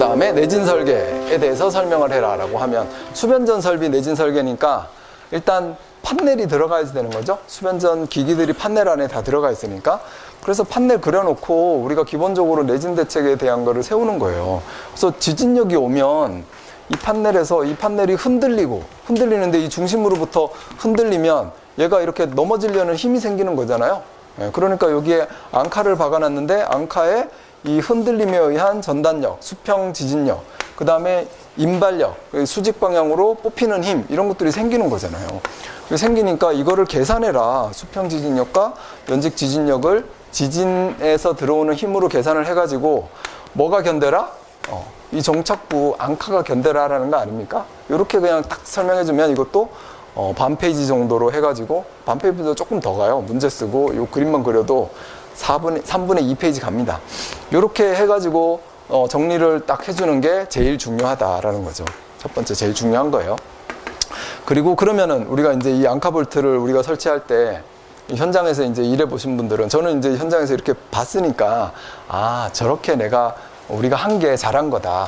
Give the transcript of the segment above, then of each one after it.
다음에 내진 설계에 대해서 설명을 해라 라고 하면, 수변전 설비 내진 설계니까 일단 판넬이 들어가야 되는 거죠. 수변전 기기들이 판넬 안에 다 들어가 있으니까. 그래서 판넬 그려놓고 우리가 기본적으로 내진 대책에 대한 거를 세우는 거예요. 그래서 지진력이 오면 이 판넬에서 이 판넬이 흔들리는데 이 중심으로부터 흔들리면 얘가 이렇게 넘어지려는 힘이 생기는 거잖아요. 그러니까 여기에 앙카를 박아놨는데 앙카에 이 흔들림에 의한 전단력, 수평 지진력, 그 다음에 임발력, 수직 방향으로 뽑히는 힘, 이런 것들이 생기는 거잖아요. 생기니까 이거를 계산해라. 수평 지진력과 연직 지진력을 지진에서 들어오는 힘으로 계산을 해가지고 뭐가 견뎌라? 이 정착부 앙카가 견뎌라라는 거 아닙니까? 이렇게 그냥 딱 설명해주면 이것도 반 페이지 정도로 해가지고, 반 페이지도 조금 더 가요. 문제 쓰고 이 그림만 그려도 3분의 2페이지 갑니다. 이렇게 해가지고 정리를 딱 해주는 게 제일 중요하다라는 거죠. 첫 번째 제일 중요한 거예요. 그리고 그러면은 우리가 이제 이 앙카볼트를 우리가 설치할 때 현장에서 이제 일해 보신 분들은, 저는 이제 현장에서 이렇게 봤으니까 저렇게 우리가 한 게 잘한 거다.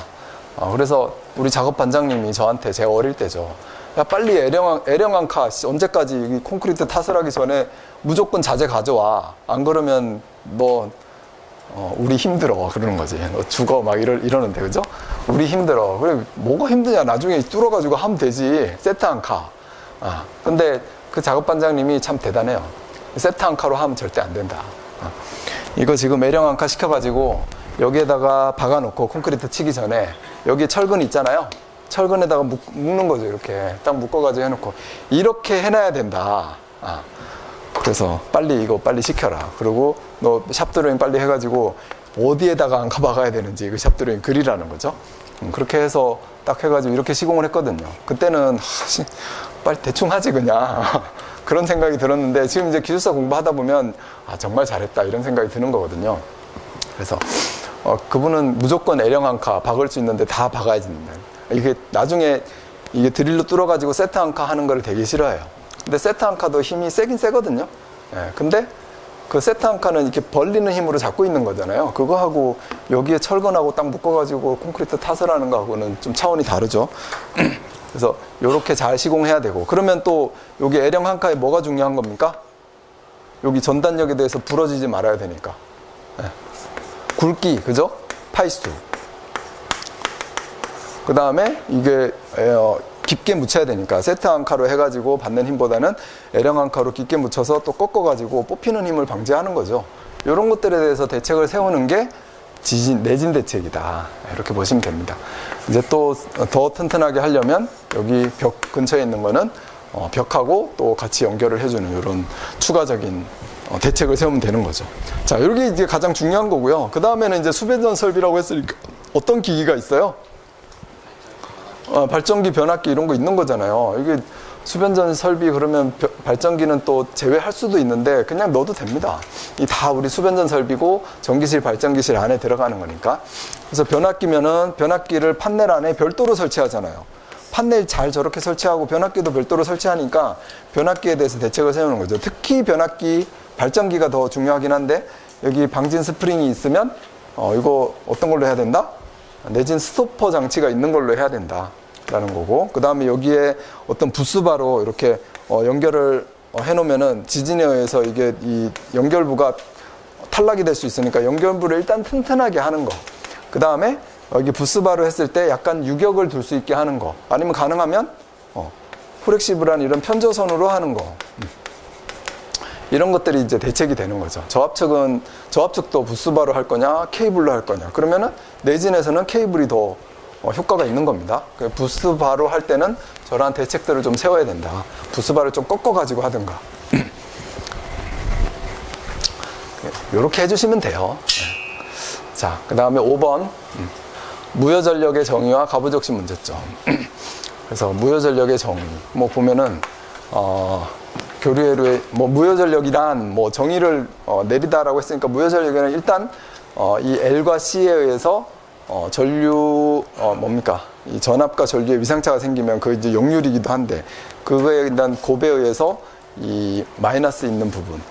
그래서 우리 작업 반장님이 저한테, 제가 어릴 때죠, 야 빨리 L형 앙카 언제까지 콘크리트 타설하기 전에 무조건 자재 가져와. 안 그러면 너 우리 힘들어 그러는 거지. 너 죽어 막 이러는데, 그죠? 우리 힘들어. 그래 뭐가 힘드냐, 나중에 뚫어가지고 하면 되지. 세트 앙카. 근데 그 작업 반장님이 참 대단해요. 세트 앙카로 하면 절대 안 된다. 이거 지금 L형 앙카 시켜가지고 여기에다가 박아놓고 콘크리트 치기 전에 여기 철근 있잖아요. 철근에다가 묶는 거죠. 이렇게 딱 묶어가지고 해놓고 이렇게 해놔야 된다. 그래서 이거 빨리 시켜라. 그리고 너 샵드로잉 빨리 해가지고 어디에다가 앙카 박아야 되는지 그 샵드로잉 그리라는 거죠. 그렇게 해서 딱 해가지고 이렇게 시공을 했거든요. 그때는 빨리 대충 하지 그냥 그런 생각이 들었는데, 지금 이제 기술사 공부하다 보면 정말 잘했다 이런 생각이 드는 거거든요. 그래서 그분은 무조건 L형 앙카 박을 수 있는데 다 박아야 된다. 이게 나중에 이게 드릴로 뚫어가지고 세트 앙카 하는 걸 되게 싫어해요. 근데 세트 앙카도 힘이 세긴 세거든요. 근데 그 세트 앙카는 이렇게 벌리는 힘으로 잡고 있는 거잖아요. 그거하고 여기에 철근하고 딱 묶어가지고 콘크리트 타설하는 거하고는 좀 차원이 다르죠. 그래서 이렇게 잘 시공해야 되고, 그러면 또 여기 L형 앙카에 뭐가 중요한 겁니까? 여기 전단력에 대해서 부러지지 말아야 되니까. 굵기, 그죠? 파이수. 그 다음에 이게 깊게 묻혀야 되니까 세트 앙카로 해가지고 받는 힘보다는 L형 앙카로 깊게 묻혀서 또 꺾어가지고 뽑히는 힘을 방지하는 거죠. 이런 것들에 대해서 대책을 세우는 게 내진 대책이다. 이렇게 보시면 됩니다. 이제 또 더 튼튼하게 하려면 여기 벽 근처에 있는 거는 벽하고 또 같이 연결을 해주는 이런 추가적인 대책을 세우면 되는 거죠. 자, 이게 이제 가장 중요한 거고요. 그 다음에는 이제 수변전 설비라고 했으니까 어떤 기기가 있어요? 발전기, 변압기 이런 거 있는 거잖아요. 이게 수변전 설비 그러면 발전기는 또 제외할 수도 있는데 그냥 넣어도 됩니다. 이 다 우리 수변전 설비고 전기실, 발전기실 안에 들어가는 거니까. 그래서 변압기면은 변압기를 판넬 안에 별도로 설치하잖아요. 판넬 잘 저렇게 설치하고 변압기도 별도로 설치하니까 변압기에 대해서 대책을 세우는 거죠. 특히 변압기, 발전기가 더 중요하긴 한데, 여기 방진 스프링이 있으면 이거 어떤 걸로 해야 된다? 내진 스토퍼 장치가 있는 걸로 해야 된다 라는 거고, 그 다음에 여기에 어떤 부스바로 이렇게 연결을 해놓으면은 지진에 의해서 이게 이 연결부가 탈락이 될 수 있으니까 연결부를 일단 튼튼하게 하는 거, 그 다음에 여기 부스바로 했을 때 약간 유격을 둘 수 있게 하는 거, 아니면 가능하면 플렉시블한 이런 편조선으로 하는 거, 이런 것들이 이제 대책이 되는 거죠. 저압측도 부스바로 할 거냐, 케이블로 할 거냐. 그러면은 내진에서는 케이블이 더 효과가 있는 겁니다. 부스바로 할 때는 저러한 대책들을 좀 세워야 된다. 부스바를 좀 꺾어가지고 하든가. 이렇게 해주시면 돼요. 자, 그 다음에 5번. 무효전력의 정의와 가부적신 문제점. 그래서 무효전력의 정의. 보면은, 교류회로의 무효전력이란 정의를 내리다라고 했으니까, 무효전력에는 일단 이 L과 C에 의해서 전류 이 전압과 전류의 위상차가 생기면 그 이제 역률이기도 한데, 그거에 일단 곱에 의해서 이 마이너스 있는 부분,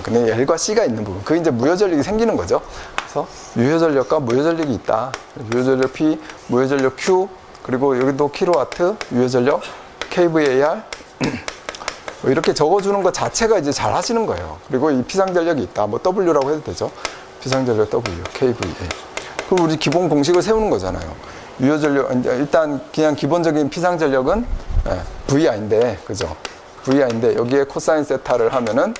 근데 L과 C가 있는 부분, 그게 이제 무효전력이 생기는 거죠. 그래서 유효전력과 무효전력이 있다. 유효전력 P, 무효전력 Q, 그리고 여기도 킬로와트, 유효전력 kVAR 뭐 이렇게 적어주는 것 자체가 이제 잘 하시는 거예요. 그리고 이 피상전력이 있다. 뭐 W라고 해도 되죠. 피상전력 W, kVA. 그럼 우리 기본 공식을 세우는 거잖아요. 유효전력, 일단 그냥 기본적인 피상전력은 VI인데, 그죠? VI인데 여기에 코사인 세타를 하면은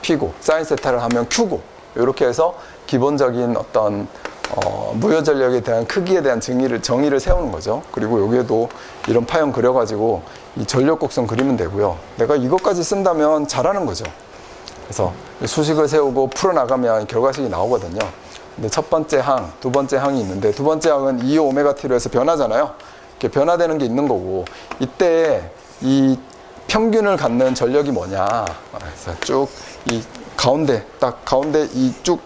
P고, 사인 세타를 하면 Q고, 이렇게 해서 기본적인 어떤 무효전력에 대한 크기에 대한 정의를 세우는 거죠. 그리고 여기에도 이런 파형 그려가지고 이 전력 곡선 그리면 되고요. 내가 이것까지 쓴다면 잘하는 거죠. 그래서 수식을 세우고 풀어나가면 결과식이 나오거든요. 근데 첫 번째 항, 두 번째 항이 있는데, 두 번째 항은 2오메가 t로 해서 변하잖아요. 이렇게 변화되는 게 있는 거고, 이때 이 평균을 갖는 전력이 뭐냐. 그래서 쭉 이 가운데, 딱 가운데 이 쭉,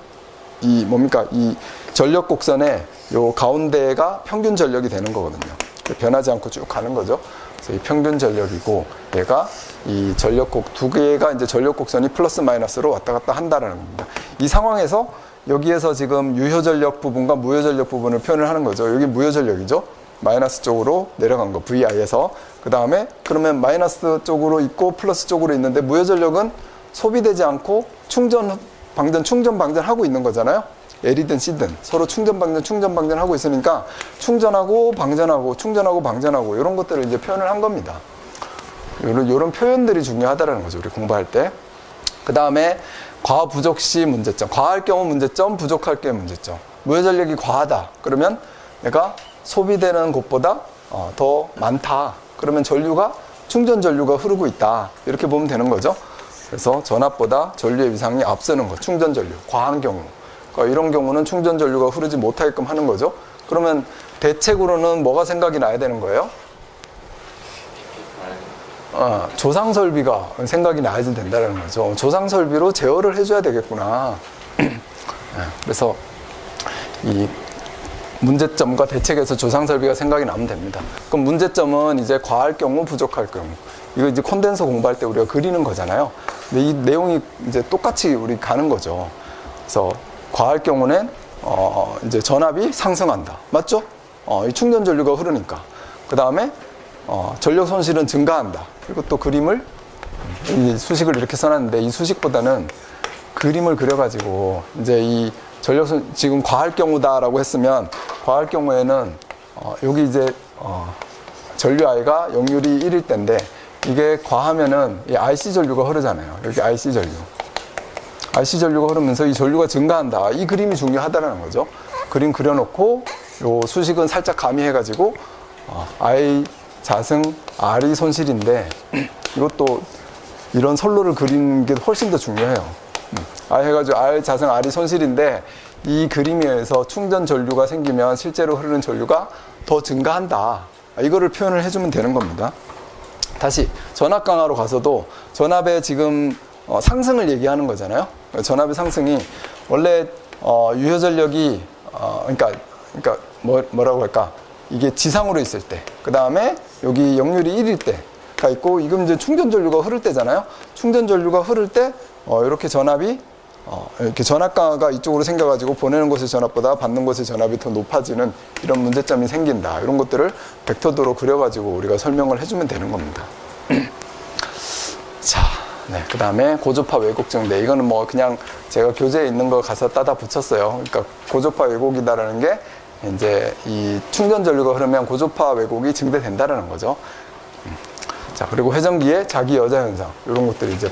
이 뭡니까? 이 전력 곡선의 요 가운데가 평균 전력이 되는 거거든요. 변하지 않고 쭉 가는 거죠. 그래서 이 평균 전력이고, 얘가 이 전력곡 두 개가 이제 전력 곡선이 플러스 마이너스로 왔다 갔다 한다라는 겁니다. 이 상황에서 여기에서 지금 유효전력 부분과 무효전력 부분을 표현을 하는 거죠. 여기 무효전력이죠. 마이너스 쪽으로 내려간 거, VI에서. 그 다음에 그러면 마이너스 쪽으로 있고 플러스 쪽으로 있는데, 무효전력은 소비되지 않고 충전, 방전 하고 있는 거잖아요. L이든 C든 서로 충전, 방전 하고 있으니까 충전하고 방전하고 충전하고 방전하고 이런 것들을 이제 표현을 한 겁니다. 이런 표현들이 중요하다는 거죠. 우리 공부할 때. 그 다음에 과하 부족 시 문제점. 과할 경우 문제점, 부족할 경우 문제점. 무효전력이 과하다. 그러면 내가 소비되는 곳보다 더 많다. 그러면 충전 전류가 흐르고 있다. 이렇게 보면 되는 거죠. 그래서 전압보다 전류의 위상이 앞서는 것. 충전 전류. 과한 경우. 그러니까 이런 경우는 충전 전류가 흐르지 못하게끔 하는 거죠. 그러면 대책으로는 뭐가 생각이 나야 되는 거예요? 조상설비가 생각이 나야 된다는 거죠. 조상설비로 제어를 해줘야 되겠구나. 그래서 이 문제점과 대책에서 조상설비가 생각이 나면 됩니다. 그럼 문제점은 이제 과할 경우, 부족할 경우. 이거 이제 콘덴서 공부할 때 우리가 그리는 거잖아요. 근데 이 내용이 이제 똑같이 우리 가는 거죠. 그래서 과할 경우는 이제 전압이 상승한다. 맞죠? 이 충전 전류가 흐르니까. 그 다음에 전력 손실은 증가한다. 그리고 또 그림을, 이 수식을 이렇게 써놨는데, 이 수식보다는 그림을 그려가지고, 이제 이 지금 과할 경우다라고 했으면, 과할 경우에는, 여기 이제, 전류 I가 역률이 1일 때인데, 이게 과하면은 이 IC 전류가 흐르잖아요. 여기 IC 전류. IC 전류가 흐르면서 이 전류가 증가한다. 이 그림이 중요하다는 거죠. 그림 그려놓고, 요 수식은 살짝 가미해가지고, I 자승 R이 손실인데, 이것도 이런 선로를 그리는 게 훨씬 더 중요해요. 해가지고 R 자승 R이 손실인데, 이 그림에 의해서 충전 전류가 생기면 실제로 흐르는 전류가 더 증가한다. 이거를 표현을 해주면 되는 겁니다. 다시 전압 강화로 가서도 전압의 지금 상승을 얘기하는 거잖아요. 전압의 상승이 원래 유효전력이 그러니까 뭐라고 할까? 이게 지상으로 있을 때, 그 다음에 여기 역률이 1일 때가 있고, 이건 이제 충전 전류가 흐를 때잖아요. 충전 전류가 흐를 때 이렇게 전압이 이렇게 전압 강화가 이쪽으로 생겨가지고 보내는 곳의 전압보다 받는 곳의 전압이 더 높아지는 이런 문제점이 생긴다. 이런 것들을 벡터도로 그려가지고 우리가 설명을 해주면 되는 겁니다. 자, 네, 그 다음에 고조파 왜곡증. 네, 이거는 뭐 그냥 제가 교재에 있는 거 가서 따다 붙였어요. 그러니까 고조파 왜곡이다라는 게 이제 이 충전 전류가 흐르면 고조파 왜곡이 증대된다라는 거죠. 자, 그리고 회전기의 자기 여자 현상, 이런 것들이 이제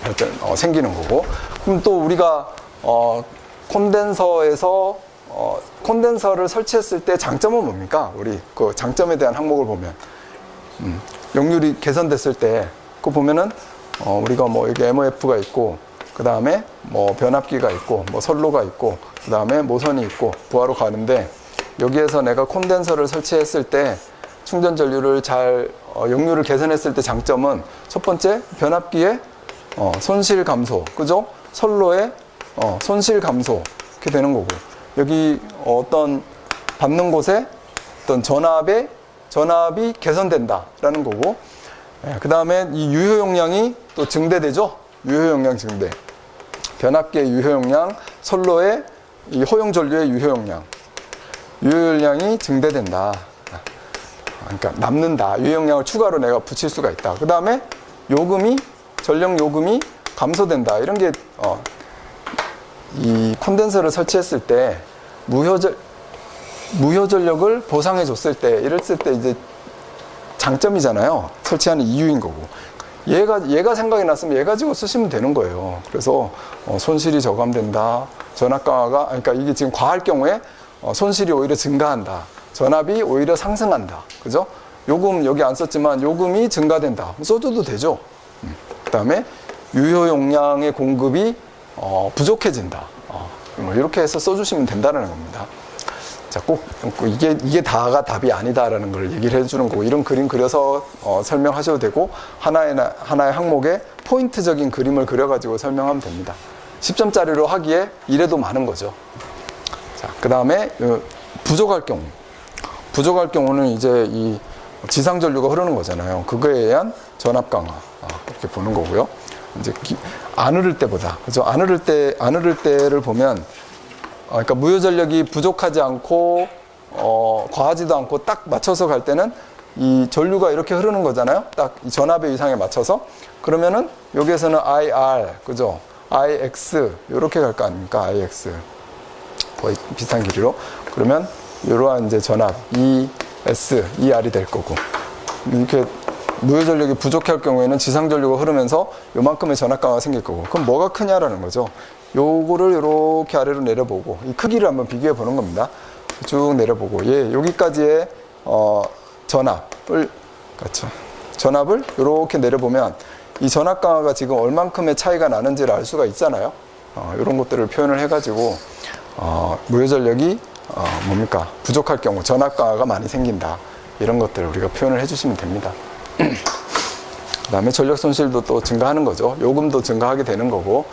생기는 거고. 그럼 또 우리가 콘덴서에서 콘덴서를 설치했을 때 장점은 뭡니까? 우리 그 장점에 대한 항목을 보면 역률이 개선됐을 때 그거 보면은 우리가 뭐 여기 MOF가 있고, 그 다음에 뭐 변압기가 있고, 뭐 선로가 있고, 그 다음에 모선이 있고 부하로 가는데, 여기에서 내가 콘덴서를 설치했을 때 충전 전류를 잘 역률을 개선했을 때 장점은 첫 번째 변압기의 손실 감소, 그죠? 선로의 손실 감소, 이렇게 되는 거고, 여기 어떤 받는 곳에 어떤 전압이 개선된다라는 거고, 그 다음에 이 유효용량이 또 증대되죠. 유효용량 증대. 변압기의 유효용량, 선로의 이 허용 전류의 유효용량이 증대된다. 그러니까 남는다. 유효용량을 추가로 내가 붙일 수가 있다. 그 다음에 전력 요금이 감소된다. 이런 게 이 콘덴서를 설치했을 때 무효 전력을 보상해 줬을 때, 이랬을 때 이제 장점이잖아요. 설치하는 이유인 거고. 얘가 생각이 났으면 얘 가지고 쓰시면 되는 거예요. 그래서 손실이 저감된다. 전압 강화가, 그러니까 이게 지금 과할 경우에 손실이 오히려 증가한다. 전압이 오히려 상승한다. 그죠? 요금 여기 안 썼지만 요금이 증가된다. 써줘도 되죠. 그 다음에 유효 용량의 공급이 부족해진다. 뭐 이렇게 해서 써주시면 된다는 겁니다. 자, 꼭 이게 다가 답이 아니다라는 걸 얘기를 해주는 거고, 이런 그림 그려서 설명하셔도 되고, 하나의 항목에 포인트적인 그림을 그려가지고 설명하면 됩니다. 10점짜리로 하기에 이래도 많은 거죠. 자, 그 다음에 부족할 경우는 이제 이 지상 전류가 흐르는 거잖아요. 그거에 의한 전압 강화, 이렇게 보는 거고요. 이제 안 흐를 때보다, 그죠? 안 흐를 때를 보면, 그러니까 무효 전력이 부족하지 않고 과하지도 않고 딱 맞춰서 갈 때는 이 전류가 이렇게 흐르는 거잖아요. 딱 이 전압의 위상에 맞춰서. 그러면은 여기에서는 IR, 그죠? IX 이렇게 갈 거 아닙니까? IX 거의 비슷한 길이로. 그러면 이러한 이제 전압 ES, ER이 될 거고, 이렇게 무효 전력이 부족할 경우에는 지상 전류가 흐르면서 요만큼의 전압 강화가 생길 거고, 그럼 뭐가 크냐라는 거죠. 요거를 이렇게 아래로 내려보고 이 크기를 한번 비교해 보는 겁니다. 쭉 내려보고 여기까지의 전압을 이렇게 내려보면 이 전압 강화가 지금 얼만큼의 차이가 나는지를 알 수가 있잖아요. 이런 것들을 표현을 해가지고 무효 전력이 부족할 경우 전압 강화가 많이 생긴다. 이런 것들을 우리가 표현을 해주시면 됩니다. 그 다음에 전력 손실도 또 증가하는 거죠. 요금도 증가하게 되는 거고,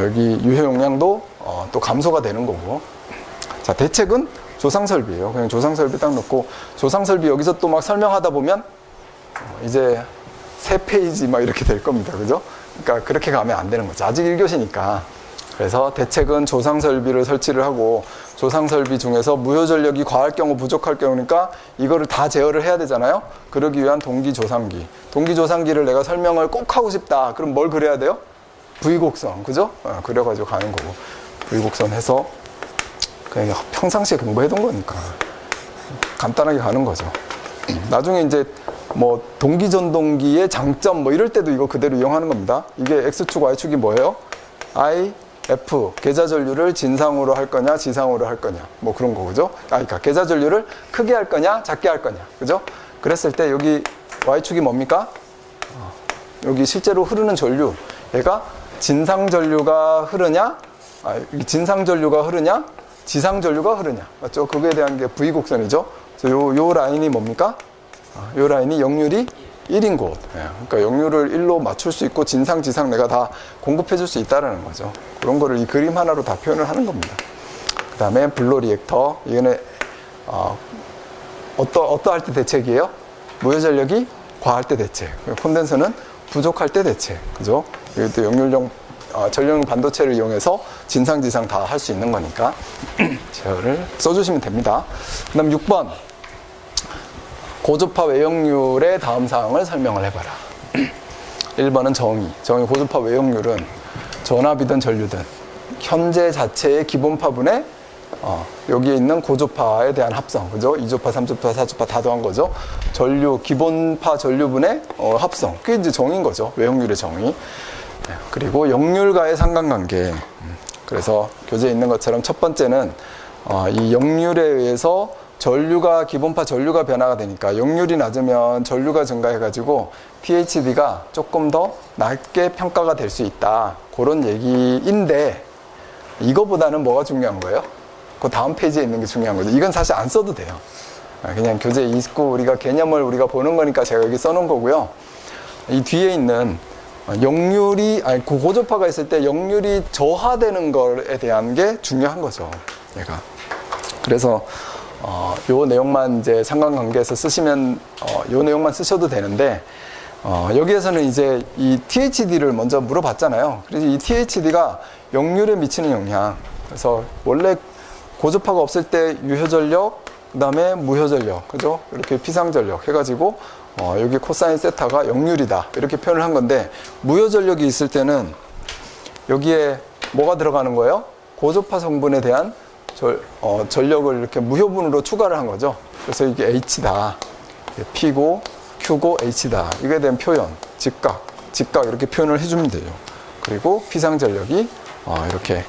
여기 유효 용량도 또 감소가 되는 거고. 자, 대책은 조상 설비예요. 그냥 조상 설비 딱 넣고, 조상 설비 여기서 또 막 설명하다 보면 이제 3페이지 막 이렇게 될 겁니다. 그죠? 그러니까 그렇게 가면 안 되는 거죠. 아직 1교시니까. 그래서 대책은 조상 설비를 설치를 하고, 조상 설비 중에서 무효 전력이 과할 경우 부족할 경우니까 이거를 다 제어를 해야 되잖아요. 그러기 위한 동기 조상기를 내가 설명을 꼭 하고 싶다. 그럼 뭘 그려야 돼요? V곡선, 그죠? 그려가지고 가는 거고, V곡선 해서 그냥 평상시에 공부해둔 거니까 간단하게 가는 거죠. 나중에 이제 뭐 동기 전동기의 장점 뭐 이럴 때도 이거 그대로 이용하는 겁니다. 이게 X축, Y축이 뭐예요? I, F, 계좌 전류를 진상으로 할 거냐, 지상으로 할 거냐, 뭐 그런 거, 그죠? 그러니까 계좌 전류를 크게 할 거냐, 작게 할 거냐, 그죠? 그랬을 때 여기 Y축이 뭡니까? 여기 실제로 흐르는 전류, 얘가 진상 전류가 흐르냐, 진상 전류가 흐르냐, 지상 전류가 흐르냐, 맞죠? 그거에 대한 게 V곡선이죠. 그래서 요 라인이 뭡니까? 요 라인이 역률이 1인 곳. 그러니까 역률을 1로 맞출 수 있고 진상, 지상 내가 다 공급해 줄 수 있다는 거죠. 그런 거를 이 그림 하나로 다 표현을 하는 겁니다. 그 다음에 블로 리액터. 이거는 어떠할 때 대책이에요? 무효 전력이 과할 때 대책. 콘덴서는 부족할 때 대책. 그죠? 이것도 역률용 전력 반도체를 이용해서 진상, 지상 다 할 수 있는 거니까 제어를 써주시면 됩니다. 그 다음 6번. 고주파 외역률의 다음 사항을 설명을 해봐라. 1번은 정의 고주파 외역률은 전압이든 전류든 현재 자체의 기본파분의 여기에 있는 고주파에 대한 합성, 그죠? 2주파, 3주파, 4주파 다 더한 거죠. 기본파 전류분의 합성. 그게 이제 정의인 거죠. 외역률의 정의. 그리고 역률과의 상관관계. 그래서 교재에 있는 것처럼 첫 번째는 이 역률에 의해서 기본파 전류가 변화가 되니까 역률이 낮으면 전류가 증가해가지고 THD가 조금 더 낮게 평가가 될 수 있다. 그런 얘기인데, 이거보다는 뭐가 중요한 거예요? 그 다음 페이지에 있는 게 중요한 거죠. 이건 사실 안 써도 돼요. 그냥 교재에 있고 우리가 개념을 우리가 보는 거니까 제가 여기 써놓은 거고요. 이 뒤에 있는 고주파가 있을 때 역률이 저하되는 것에 대한 게 중요한 거죠. 얘가. 그래서 요 내용만 이제 상관관계에서 쓰시면 요 내용만 쓰셔도 되는데, 여기에서는 이제 이 THD를 먼저 물어봤잖아요. 그래서 이 THD가 역률에 미치는 영향, 그래서 원래 고주파가 없을 때 유효전력, 그 다음에 무효전력, 그죠? 이렇게 피상전력 해가지고 여기 코사인 세타가 역률이다 이렇게 표현을 한 건데, 무효전력이 있을 때는 여기에 뭐가 들어가는 거예요? 고주파 성분에 대한 전력을 이렇게 무효분으로 추가를 한 거죠. 그래서 이게 H다, P고 Q고 H다, 이거에 대한 표현, 직각 이렇게 표현을 해주면 돼요. 그리고 피상전력이 이렇게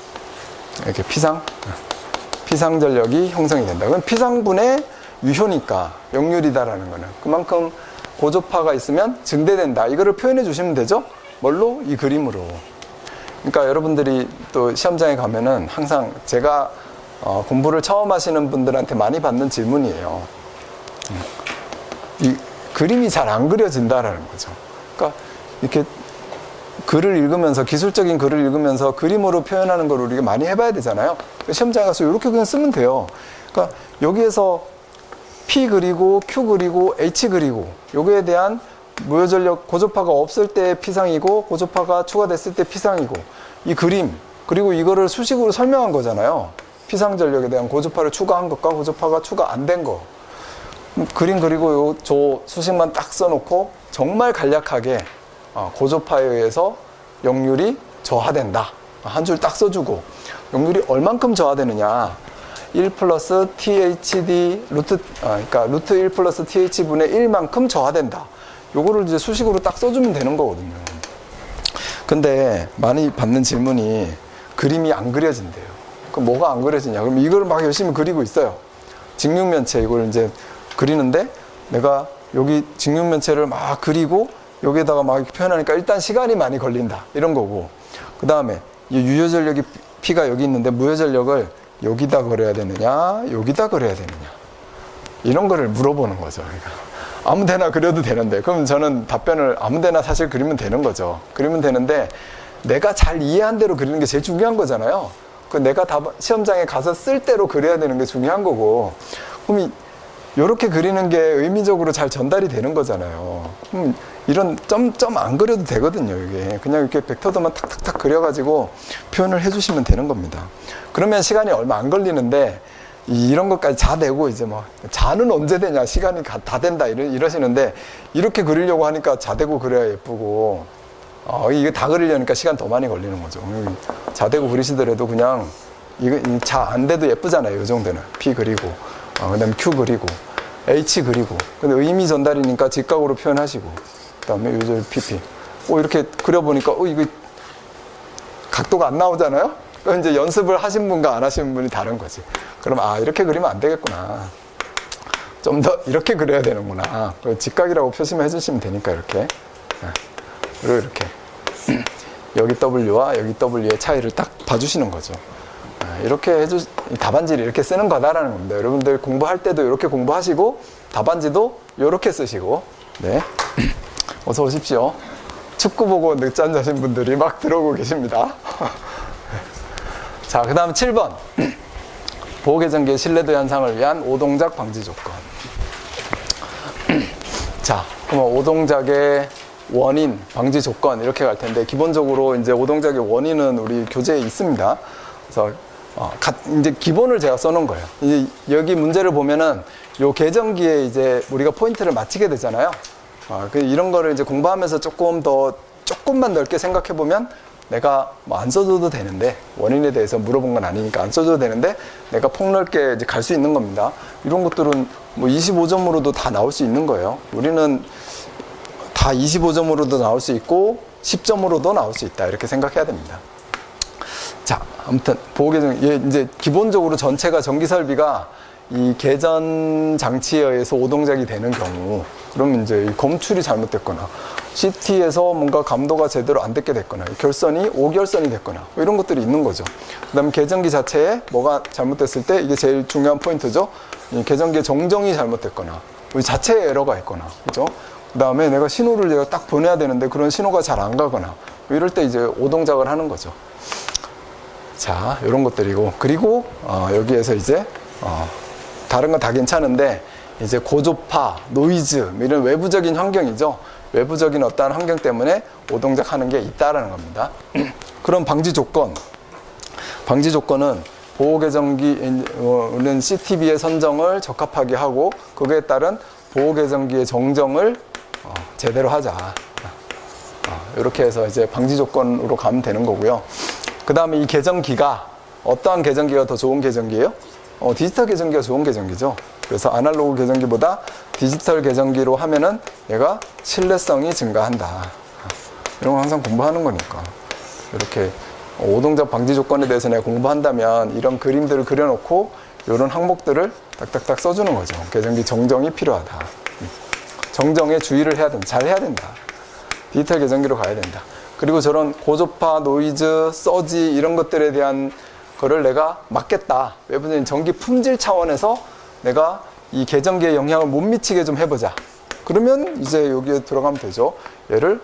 피상전력이 형성이 된다. 그럼 피상분의 유효니까 역률이다라는 거는 그만큼 고주파가 있으면 증대된다. 이거를 표현해 주시면 되죠. 뭘로? 이 그림으로. 그러니까 여러분들이 또 시험장에 가면은 항상 제가 공부를 처음 하시는 분들한테 많이 받는 질문이에요. 이 그림이 잘 안 그려진다라는 거죠. 그러니까 이렇게 글을 읽으면서, 기술적인 글을 읽으면서 그림으로 표현하는 걸 우리가 많이 해봐야 되잖아요. 시험장에 가서 이렇게 그냥 쓰면 돼요. 그러니까 여기에서 P 그리고 Q 그리고 H 그리고 요거에 대한 무효전력, 고주파가 없을 때 P상이고 고주파가 추가됐을 때 P상이고, 이 그림 그리고 이거를 수식으로 설명한 거잖아요. 피상전력에 대한 고주파를 추가한 것과 고주파가 추가 안 된 거, 그림 그리고 저 수식만 딱 써놓고 정말 간략하게 고주파에 의해서 역률이 저하된다 한 줄 딱 써주고, 역률이 얼만큼 저하되느냐, 1 플러스 THD 그러니까 루트 1 플러스 TH분의 1만큼 저하된다. 요거를 이제 수식으로 딱 써주면 되는 거거든요. 근데 많이 받는 질문이 그림이 안 그려진대요. 그럼 뭐가 안 그려지냐? 그럼 이걸 막 열심히 그리고 있어요. 직육면체 이걸 이제 그리는데, 내가 여기 직육면체를 막 그리고 여기에다가 막 이렇게 표현하니까 일단 시간이 많이 걸린다 이런 거고, 그 다음에 이 유효전력이 P가 여기 있는데 무효전력을 여기다 그려야 되느냐 여기다 그려야 되느냐, 이런 거를 물어보는 거죠. 그러니까 아무 데나 그려도 되는데, 그럼 저는 답변을 아무 데나 사실 그리면 되는 거죠. 그리면 되는데 내가 잘 이해한 대로 그리는 게 제일 중요한 거잖아요. 그 내가 시험장에 가서 쓸 대로 그려야 되는 게 중요한 거고, 그럼 이렇게 그리는 게 의미적으로 잘 전달이 되는 거잖아요. 이런 점점 안 그려도 되거든요. 이게 그냥 이렇게 벡터도만 탁탁탁 그려가지고 표현을 해주시면 되는 겁니다. 그러면 시간이 얼마 안 걸리는데, 이런 것까지 자 내고 이제 뭐 자는 언제 되냐, 시간이 다 된다 이러시는데, 이렇게 그리려고 하니까 자대고 그려야 예쁘고, 이게 다 그리려니까 시간 더 많이 걸리는 거죠. 자대고 그리시더라도 그냥 이거 자 안 돼도 예쁘잖아요. 이 정도는 P 그리고 그다음에 Q 그리고 H 그리고, 근데 의미 전달이니까 직각으로 표현하시고, 그다음에 요절 PP 이렇게 그려보니까 이거 각도가 안 나오잖아요. 그럼 이제 연습을 하신 분과 안 하신 분이 다른 거지. 그럼 이렇게 그리면 안 되겠구나, 좀 더 이렇게 그려야 되는구나, 직각이라고 표시만 해주시면 되니까 이렇게. 그리고 이렇게 여기 W와 여기 W의 차이를 딱 봐주시는 거죠. 이렇게 답안지를 이렇게 쓰는 거다라는 겁니다. 여러분들 공부할 때도 이렇게 공부하시고, 답안지도 이렇게 쓰시고. 네. 어서 오십시오. 축구 보고 늦잠 자신 분들이 막 들어오고 계십니다. 자, 그 다음 7번. 보호계정기의 신뢰도 현상을 위한 오동작 방지 조건. 자, 그럼 오동작의 원인, 방지 조건 이렇게 갈 텐데, 기본적으로 이제 오동작의 원인은 우리 교재에 있습니다. 그래서 이제 기본을 제가 써놓은 거예요. 이제 여기 문제를 보면은 요 계정기에 이제 우리가 포인트를 맞추게 되잖아요. 이런 거를 이제 공부하면서 조금만 넓게 생각해 보면, 내가 뭐 안 써줘도 되는데, 원인에 대해서 물어본 건 아니니까 안 써줘도 되는데 내가 폭넓게 이제 갈 수 있는 겁니다. 이런 것들은 뭐 25점으로도 다 나올 수 있는 거예요. 우리는 다 25점으로도 나올 수 있고 10점으로도 나올 수 있다, 이렇게 생각해야 됩니다. 자, 아무튼 보호계정, 이제 기본적으로 전체가 전기 설비가 이 계전 장치에 의해서 오동작이 되는 경우, 그러면 이제 이 검출이 잘못됐거나 CT에서 뭔가 감도가 제대로 안 됐게 됐거나 결선이 오결선이 됐거나 이런 것들이 있는 거죠. 그 다음에 계전기 자체에 뭐가 잘못됐을 때, 이게 제일 중요한 포인트죠. 이 계전기의 정정이 잘못됐거나 자체에 에러가 있거나, 그죠? 그 다음에 내가 신호를 내가 딱 보내야 되는데 그런 신호가 잘 안 가거나, 이럴 때 이제 오동작을 하는 거죠. 자, 이런 것들이고, 그리고 여기에서 이제 다른 건 다 괜찮은데, 이제 고조파, 노이즈, 이런 외부적인 환경이죠. 외부적인 어떠한 환경 때문에 오동작 하는 게 있다라는 겁니다. 그럼 방지 조건은 보호계정기는 CTB의 선정을 적합하게 하고 그거에 따른 보호계정기의 정정을 제대로 하자. 이렇게 해서 이제 방지 조건으로 가면 되는 거고요. 그 다음에 이 계정기가 어떠한 계정기가 더 좋은 계정기예요? 디지털 계정기가 좋은 계정기죠. 그래서 아날로그 계정기보다 디지털 계정기로 하면은 얘가 신뢰성이 증가한다. 이런 거 항상 공부하는 거니까. 이렇게 오동작 방지 조건에 대해서 내가 공부한다면 이런 그림들을 그려놓고 이런 항목들을 딱딱딱 써주는 거죠. 계정기 정정이 필요하다. 정정에 주의를 해야 된다. 잘 해야 된다. 디지털 계정기로 가야 된다. 그리고 저런 고조파, 노이즈, 서지 이런 것들에 대한 거를 내가 막겠다. 외부적인 전기 품질 차원에서 내가 이 계정기에 영향을 못 미치게 좀 해보자. 그러면 이제 여기에 들어가면 되죠. 얘를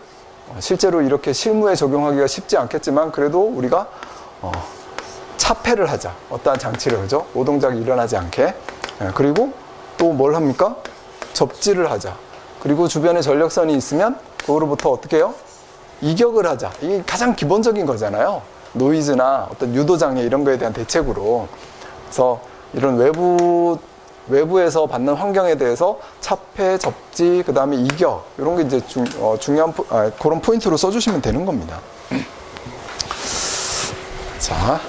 실제로 이렇게 실무에 적용하기가 쉽지 않겠지만 그래도 우리가 차폐를 하자. 어떠한 장치를 그죠? 오동작이 일어나지 않게. 그리고 또 뭘 합니까? 접지를 하자. 그리고 주변에 전력선이 있으면 그거로부터 어떻게 해요? 이격을 하자. 이게 가장 기본적인 거잖아요. 노이즈나 어떤 유도장애 이런 거에 대한 대책으로. 그래서 이런 외부에서 받는 환경에 대해서 차폐, 접지, 그 다음에 이격 이런 게 이제 중요한 그런 포인트로 써주시면 되는 겁니다. 자,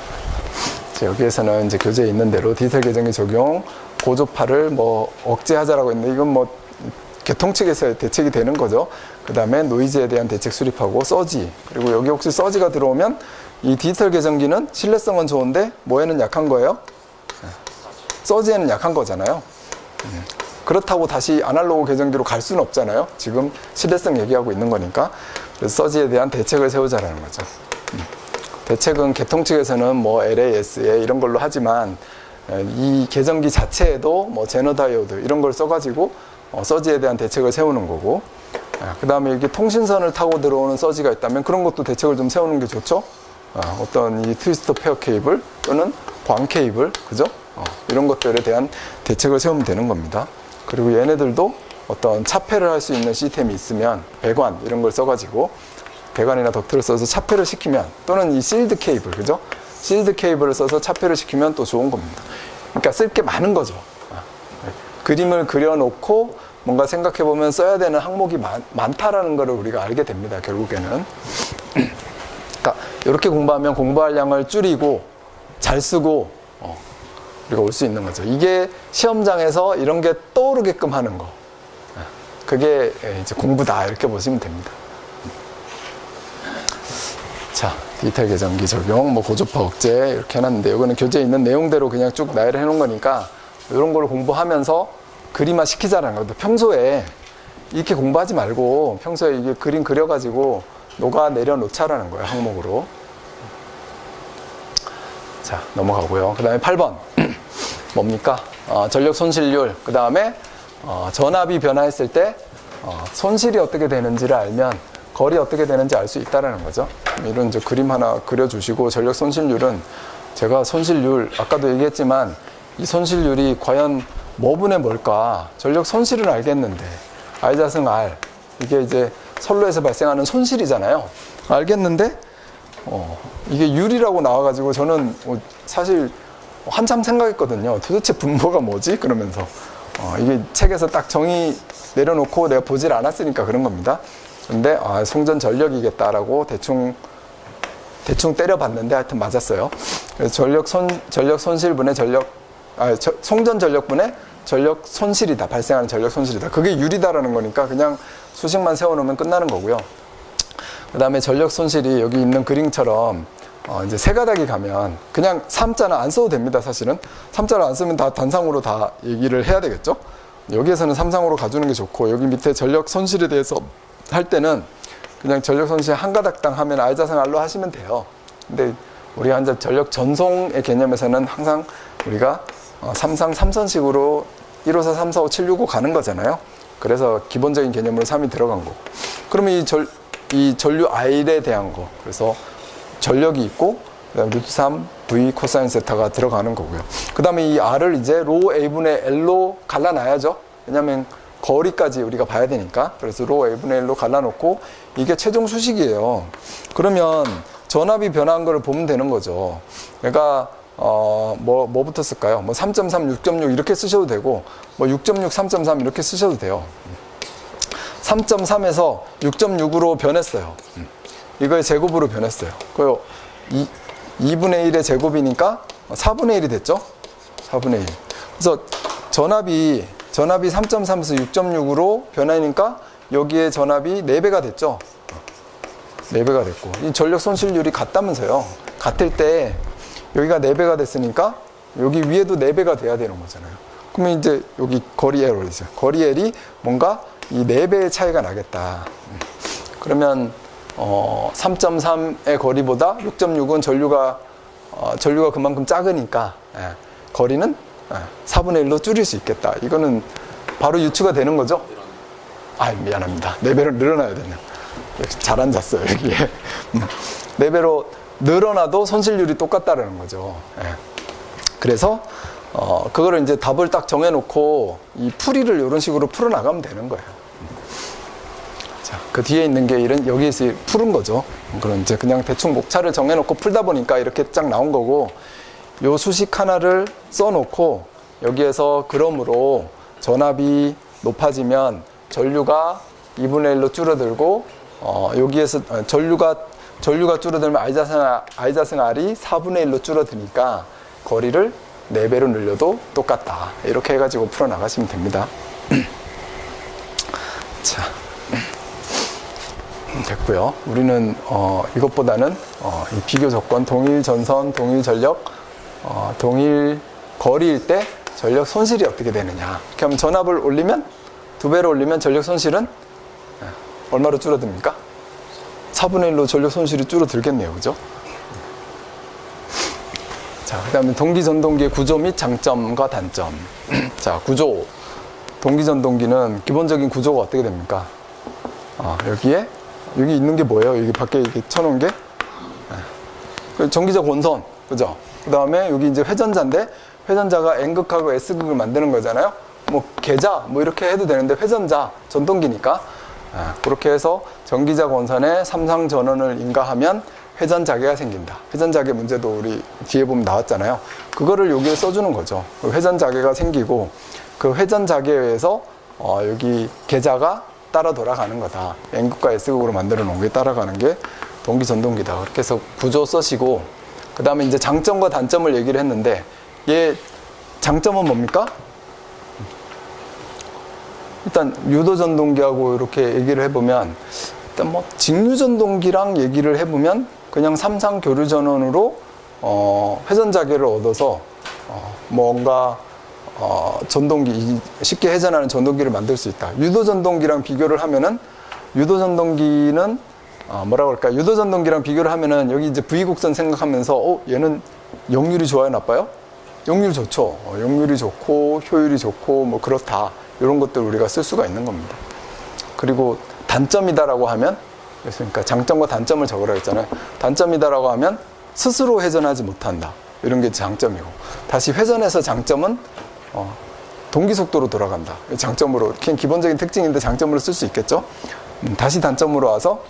여기에서는 이제 교재에 있는 대로 디지털 계정기 적용, 고조파를 뭐 억제하자라고 했는데 이건 뭐 개통 측에서 대책이 되는 거죠. 그 다음에 노이즈에 대한 대책 수립하고 서지, 그리고 여기 혹시 서지가 들어오면 이 디지털 계정기는 신뢰성은 좋은데 뭐에는 약한 거예요? 서지에는 약한 거잖아요. 그렇다고 다시 아날로그 계정기로 갈 수는 없잖아요. 지금 신뢰성 얘기하고 있는 거니까. 그래서 서지에 대한 대책을 세우자라는 거죠. 대책은 개통 측에서는 뭐 LASA 이런 걸로 하지만 이 계정기 자체에도 뭐 제너다이오드 이런 걸 써가지고 서지에 대한 대책을 세우는 거고, 그 다음에 이렇게 통신선을 타고 들어오는 서지가 있다면 그런 것도 대책을 좀 세우는 게 좋죠. 어떤 이 트위스터 페어 케이블 또는 광 케이블, 그죠? 이런 것들에 대한 대책을 세우면 되는 겁니다. 그리고 얘네들도 어떤 차폐를 할 수 있는 시스템이 있으면 배관 이런 걸 써가지고 배관이나 덕트를 써서 차폐를 시키면, 또는 이 실드 케이블, 그죠? 실드 케이블을 써서 차폐를 시키면 또 좋은 겁니다. 그러니까 쓸 게 많은 거죠. 그림을 그려놓고 뭔가 생각해보면 써야 되는 항목이 많다라는 것을 우리가 알게 됩니다. 결국에는. 그러니까 이렇게 공부하면 공부할 양을 줄이고 잘 쓰고 우리가 올 수 있는 거죠. 이게 시험장에서 이런 게 떠오르게끔 하는 거. 그게 이제 공부다 이렇게 보시면 됩니다. 자, 디지털 계정기 적용, 뭐 고조파 억제 이렇게 해놨는데 이거는 교재에 있는 내용대로 그냥 쭉 나열을 해놓은 거니까 이런 걸 공부하면서 그림화 시키자는 거예요. 평소에 이렇게 공부하지 말고 평소에 이게 그림 그려가지고 녹아 내려놓자라는 거예요. 항목으로. 자, 넘어가고요. 그 다음에 8번 뭡니까? 전력 손실률. 그 다음에 전압이 변화했을 때 손실이 어떻게 되는지를 알면 거리 어떻게 되는지 알 수 있다는 거죠. 이런 이제 그림 하나 그려주시고, 전력 손실률은 제가 손실률 아까도 얘기했지만 이 손실률이 과연 뭐분의 뭘까? 전력 손실은 알겠는데 R-R 이게 이제 선로에서 발생하는 손실이잖아요. 알겠는데 이게 율이라고 나와가지고 저는 사실 한참 생각했거든요. 도대체 분모가 뭐지? 그러면서 이게 책에서 딱 정의 내려놓고 내가 보질 않았으니까 그런 겁니다. 근데 송전 전력이겠다라고 대충 때려봤는데 하여튼 맞았어요. 그래서 전력 손실분의 송전 전력분의 전력 손실이다. 발생하는 전력 손실이다. 그게 율이다라는 거니까 그냥 수식만 세워놓으면 끝나는 거고요. 그 다음에 전력 손실이 여기 있는 그림처럼 이제 세 가닥이 가면 그냥 3자는 안 써도 됩니다. 사실은 3자를 안 쓰면 다 단상으로 다 얘기를 해야 되겠죠. 여기에서는 3상으로 가주는 게 좋고, 여기 밑에 전력 손실에 대해서 할 때는 그냥 전력 손실 한 가닥당 하면 R자승 R로 하시면 돼요. 근데 우리가 이제 전력 전송의 개념에서는 항상 우리가 3상 3선식으로 154, 345, 765 가는 거잖아요. 그래서 기본적인 개념으로 3이 들어간 거고. 그러면 이 전류 R에 대한 거, 그래서 전력이 있고 그다음에 루트 3 V 코사인 세타가 들어가는 거고요. 그 다음에 이 R을 이제 로 A분의 L로 갈라놔야죠. 왜냐하면 거리까지 우리가 봐야 되니까. 그래서 로 A분의 L로 갈라놓고 이게 최종 수식이에요. 그러면 전압이 변화한 거를 보면 되는 거죠. 그러니까 뭐부터 쓸까요? 뭐 3.3, 6.6 이렇게 쓰셔도 되고, 뭐 6.6, 3.3 이렇게 쓰셔도 돼요. 3.3에서 6.6으로 변했어요. 이거의 제곱으로 변했어요. 그리고 2분의 1의 제곱이니까 4분의 1이 됐죠? 4분의 1. 그래서 전압이 3.3에서 6.6으로 변하니까 여기에 전압이 4배가 됐죠? 4배가 됐고. 이 전력 손실률이 같다면서요. 같을 때 여기가 4배가 됐으니까 여기 위에도 4배가 돼야 되는 거잖아요. 그러면 이제 여기 거리 L이죠. 거리 L이 뭔가 이 4배의 차이가 나겠다. 그러면 3.3의 거리보다 6.6은 전류가 그만큼 작으니까 거리는 4분의 1로 줄일 수 있겠다. 이거는 바로 유추가 되는 거죠. 아, 미안합니다. 4배로 늘어나야 되네요. 잘 앉았어요, 여기에. 4배로 늘어나도 손실률이 똑같다라는 거죠. 그래서 그거를 이제 답을 딱 정해놓고 이 풀이를 이런 식으로 풀어나가면 되는 거예요. 자, 그 뒤에 있는 게 여기에서 푸른 거죠. 그럼 이제 그냥 대충 목차를 정해놓고 풀다 보니까 이렇게 쫙 나온 거고, 요 수식 하나를 써놓고 여기에서 그러므로 전압이 높아지면 전류가 2분의 1로 줄어들고, 여기에서 전류가 줄어들면 I-R이 4분의 1로 줄어드니까 거리를 4배로 늘려도 똑같다. 이렇게 해가지고 풀어나가시면 됩니다. 자, 됐고요. 우리는 이것보다는 이 비교 조건, 동일 전선, 동일 전력, 동일 거리일 때 전력 손실이 어떻게 되느냐. 이렇게 하면 전압을 올리면 2배로 올리면 전력 손실은 얼마로 줄어듭니까? 4분의 1로 전력 손실이 줄어들겠네요. 그죠? 자, 그 다음에 동기전동기의 구조 및 장점과 단점. 자, 구조. 동기전동기는 기본적인 구조가 어떻게 됩니까? 여기 있는 게 뭐예요? 여기 밖에 이렇게 쳐놓은 게? 전기적 원선. 그죠? 그 다음에 여기 이제 회전자인데, 회전자가 N극하고 S극을 만드는 거잖아요? 뭐, 계자, 뭐 이렇게 해도 되는데, 회전자, 전동기니까. 그렇게 해서 전기적 원선에 삼상 전원을 인가하면 회전자계가 생긴다. 회전자계 문제도 우리 뒤에 보면 나왔잖아요. 그거를 여기에 써주는 거죠. 회전자계가 생기고, 그 회전자계에 의해서 여기 계자가 따라 돌아가는 거다. N극과 S극으로 만들어 놓은 게 따라가는 게 동기전동기다. 그렇게 해서 구조 써시고, 그 다음에 이제 장점과 단점을 얘기를 했는데, 얘 장점은 뭡니까? 일단 유도전동기하고 이렇게 얘기를 해보면, 일단 뭐 직류전동기랑 얘기를 해보면 그냥 삼상 교류전원으로 회전자계를 얻어서 뭔가 전동기, 쉽게 회전하는 전동기를 만들 수 있다. 유도전동기랑 비교를 하면은, 유도전동기는 뭐라고 할까? 유도전동기랑 비교를 하면은 여기 이제 V곡선 생각하면서 얘는 역률이 좋아요, 나빠요? 역률 좋죠. 역률이 좋고 효율이 좋고 뭐 그렇다. 이런 것들 우리가 쓸 수가 있는 겁니다. 그리고 단점이다라고 하면, 그러니까 장점과 단점을 적으라고 했잖아요. 단점이다라고 하면 스스로 회전하지 못한다. 이런 게 장점이고, 다시 회전해서 장점은 동기 속도로 돌아간다. 장점으로, 그냥 기본적인 특징인데 장점으로 쓸 수 있겠죠. 다시 단점으로 와서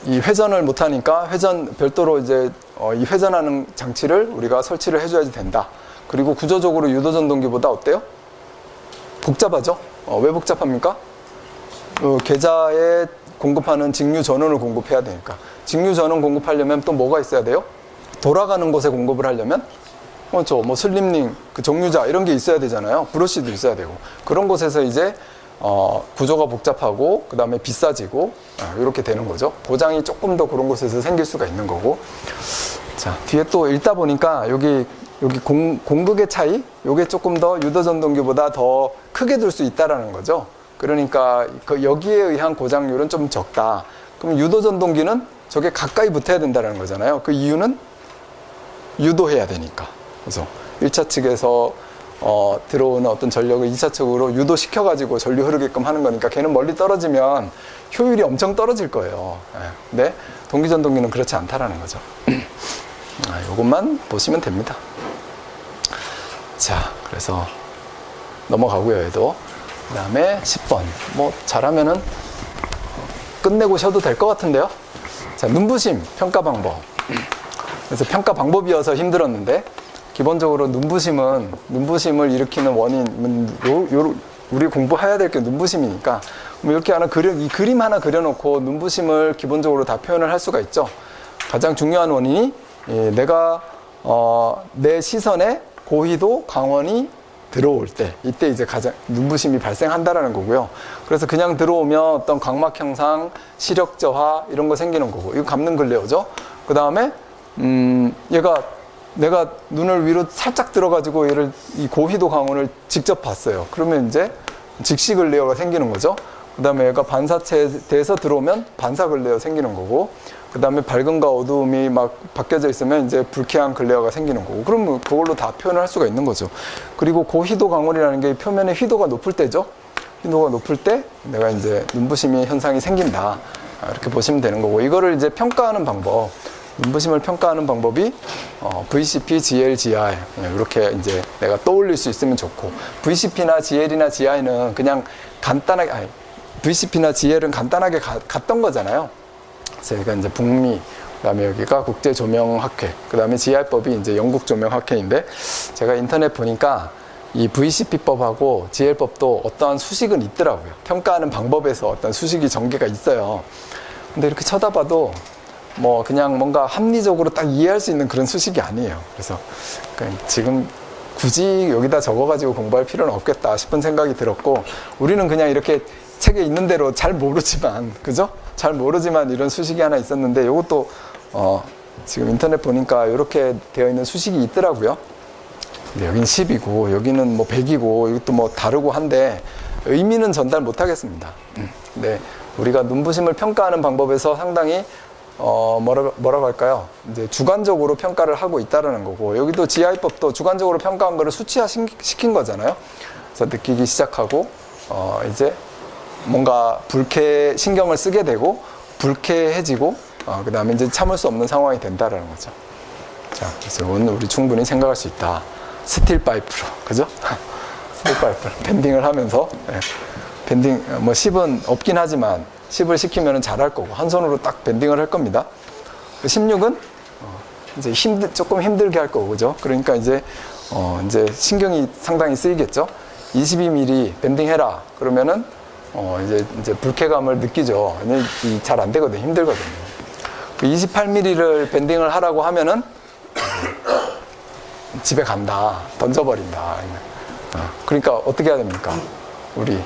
이 회전을 못하니까 별도로 이제 이 회전하는 장치를 우리가 설치를 해줘야지 된다. 그리고 구조적으로 유도전동기보다 어때요? 복잡하죠? 왜 복잡합니까? 계자에 공급하는 직류 전원을 공급해야 되니까. 직류 전원 공급하려면 또 뭐가 있어야 돼요? 돌아가는 곳에 공급을 하려면 그렇죠. 뭐 슬림링, 그 정류자 이런 게 있어야 되잖아요. 브러쉬도 있어야 되고. 그런 곳에서 이제 구조가 복잡하고 그 다음에 비싸지고 이렇게 되는 거죠. 고장이 조금 더 그런 곳에서 생길 수가 있는 거고. 자, 뒤에 또 읽다 보니까 여기 공극의 차이, 요게 조금 더 유도전동기보다 더 크게 들 수 있다라는 거죠. 그러니까 여기에 의한 고장률은 좀 적다. 그럼 유도전동기는 저게 가까이 붙어야 된다는 거잖아요. 그 이유는 유도해야 되니까. 그래서 1차 측에서 들어오는 어떤 전력을 2차 측으로 유도시켜가지고 전류 흐르게끔 하는 거니까 걔는 멀리 떨어지면 효율이 엄청 떨어질 거예요. 근데 동기전동기는 그렇지 않다라는 거죠. 이것만 보시면 됩니다. 자, 그래서 넘어가고요, 얘도. 그 다음에 10번. 뭐 잘하면은 끝내고 쉬어도 될 것 같은데요. 자, 눈부심 평가 방법. 그래서 평가 방법이어서 힘들었는데, 기본적으로 눈부심을 일으키는 원인, 우리 공부해야 될 게 눈부심이니까, 이렇게 이 그림 하나 그려놓고 눈부심을 기본적으로 다 표현을 할 수가 있죠. 가장 중요한 원인이 내가 내 시선에 고희도 광원이 들어올 때, 이때 이제 가장 눈부심이 발생한다라는 거고요. 그래서 그냥 들어오면 어떤 각막 형상, 시력 저하 이런 거 생기는 거고, 이거 감는 글레오죠. 그 다음에 내가 눈을 위로 살짝 들어가지고 이 고희도 광원을 직접 봤어요. 그러면 이제 직시 글레어가 생기는 거죠. 그 다음에 얘가 반사체에 대해서 들어오면 반사 글레어 생기는 거고, 그 다음에 밝음과 어두움이 막 바뀌어져 있으면 이제 불쾌한 글레어가 생기는 거고, 그러면 그걸로 다 표현을 할 수가 있는 거죠. 그리고 고희도 광원이라는 게 표면의 휘도가 높을 때죠. 휘도가 높을 때 내가 이제 눈부심의 현상이 생긴다. 이렇게 보시면 되는 거고, 이거를 이제 평가하는 방법, 눈부심을 평가하는 방법이 VCP, GL, GI 이렇게 이제 내가 떠올릴 수 있으면 좋고, VCP나 GL이나 GI는 그냥 간단하게, VCP나 GL은 간단하게 갔던 거잖아요. 저희가 이제 북미, 그 다음에 여기가 국제조명학회, 그 다음에 GI법이 이제 영국조명학회인데, 제가 인터넷 보니까 이 VCP법하고 GL법도 어떠한 수식은 있더라고요. 평가하는 방법에서 어떤 수식이 전개가 있어요. 근데 이렇게 쳐다봐도 그냥 뭔가 합리적으로 딱 이해할 수 있는 그런 수식이 아니에요. 그래서 지금 굳이 여기다 적어가지고 공부할 필요는 없겠다 싶은 생각이 들었고, 우리는 그냥 이렇게 책에 있는 대로 잘 모르지만, 그죠? 잘 모르지만 이런 수식이 하나 있었는데, 이것도 지금 인터넷 보니까 이렇게 되어 있는 수식이 있더라고요. 근데 여기는 10이고 여기는 100이고 이것도 다르고 한데 의미는 전달 못 하겠습니다. 근데 우리가 눈부심을 평가하는 방법에서 상당히 뭐라고 할까요? 이제 주관적으로 평가를 하고 있다라는 거고, 여기도 GI법도 주관적으로 평가한 거를 수치화 시킨 거잖아요. 그래서 느끼기 시작하고 이제 뭔가 신경을 쓰게 되고 불쾌해지고, 그 다음에 이제 참을 수 없는 상황이 된다라는 거죠. 자, 그래서 이건 우리 충분히 생각할 수 있다. 스틸 파이프로, 그죠? 스틸 파이프 밴딩을 하면서, 밴딩 10은 없긴 하지만 10을 시키면 잘할 거고, 한 손으로 딱 밴딩을 할 겁니다. 16은 이제 조금 힘들게 할 거고, 그죠? 그러니까 이제 신경이 상당히 쓰이겠죠. 22mm 밴딩 해라. 그러면은 이제 불쾌감을 느끼죠. 잘 안 되거든요. 힘들거든요. 28mm를 밴딩을 하라고 하면은 집에 간다. 던져버린다. 그러니까 어떻게 해야 됩니까? 우리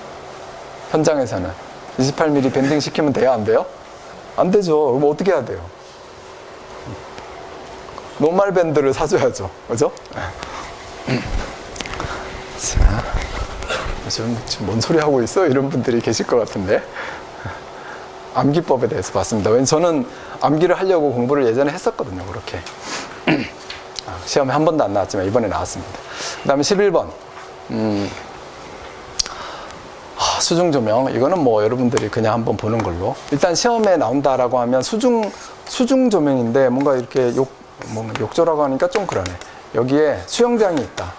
현장에서는 28mm 밴딩 시키면 돼요? 안 돼요? 안 되죠. 그럼 어떻게 해야 돼요? 노멀 밴드를 사줘야죠. 그죠? 자, 지금 뭔 소리 하고 있어? 이런 분들이 계실 것 같은데. 암기법에 대해서 봤습니다. 왜냐면 저는 암기를 하려고 공부를 예전에 했었거든요. 그렇게. 시험에 한 번도 안 나왔지만 이번에 나왔습니다. 그 다음에 11번. 수중 조명. 이거는 여러분들이 그냥 한번 보는 걸로. 일단 시험에 나온다라고 하면 수중 조명인데 뭔가 이렇게 욕조라고 하니까 좀 그러네. 여기에 수영장이 있다.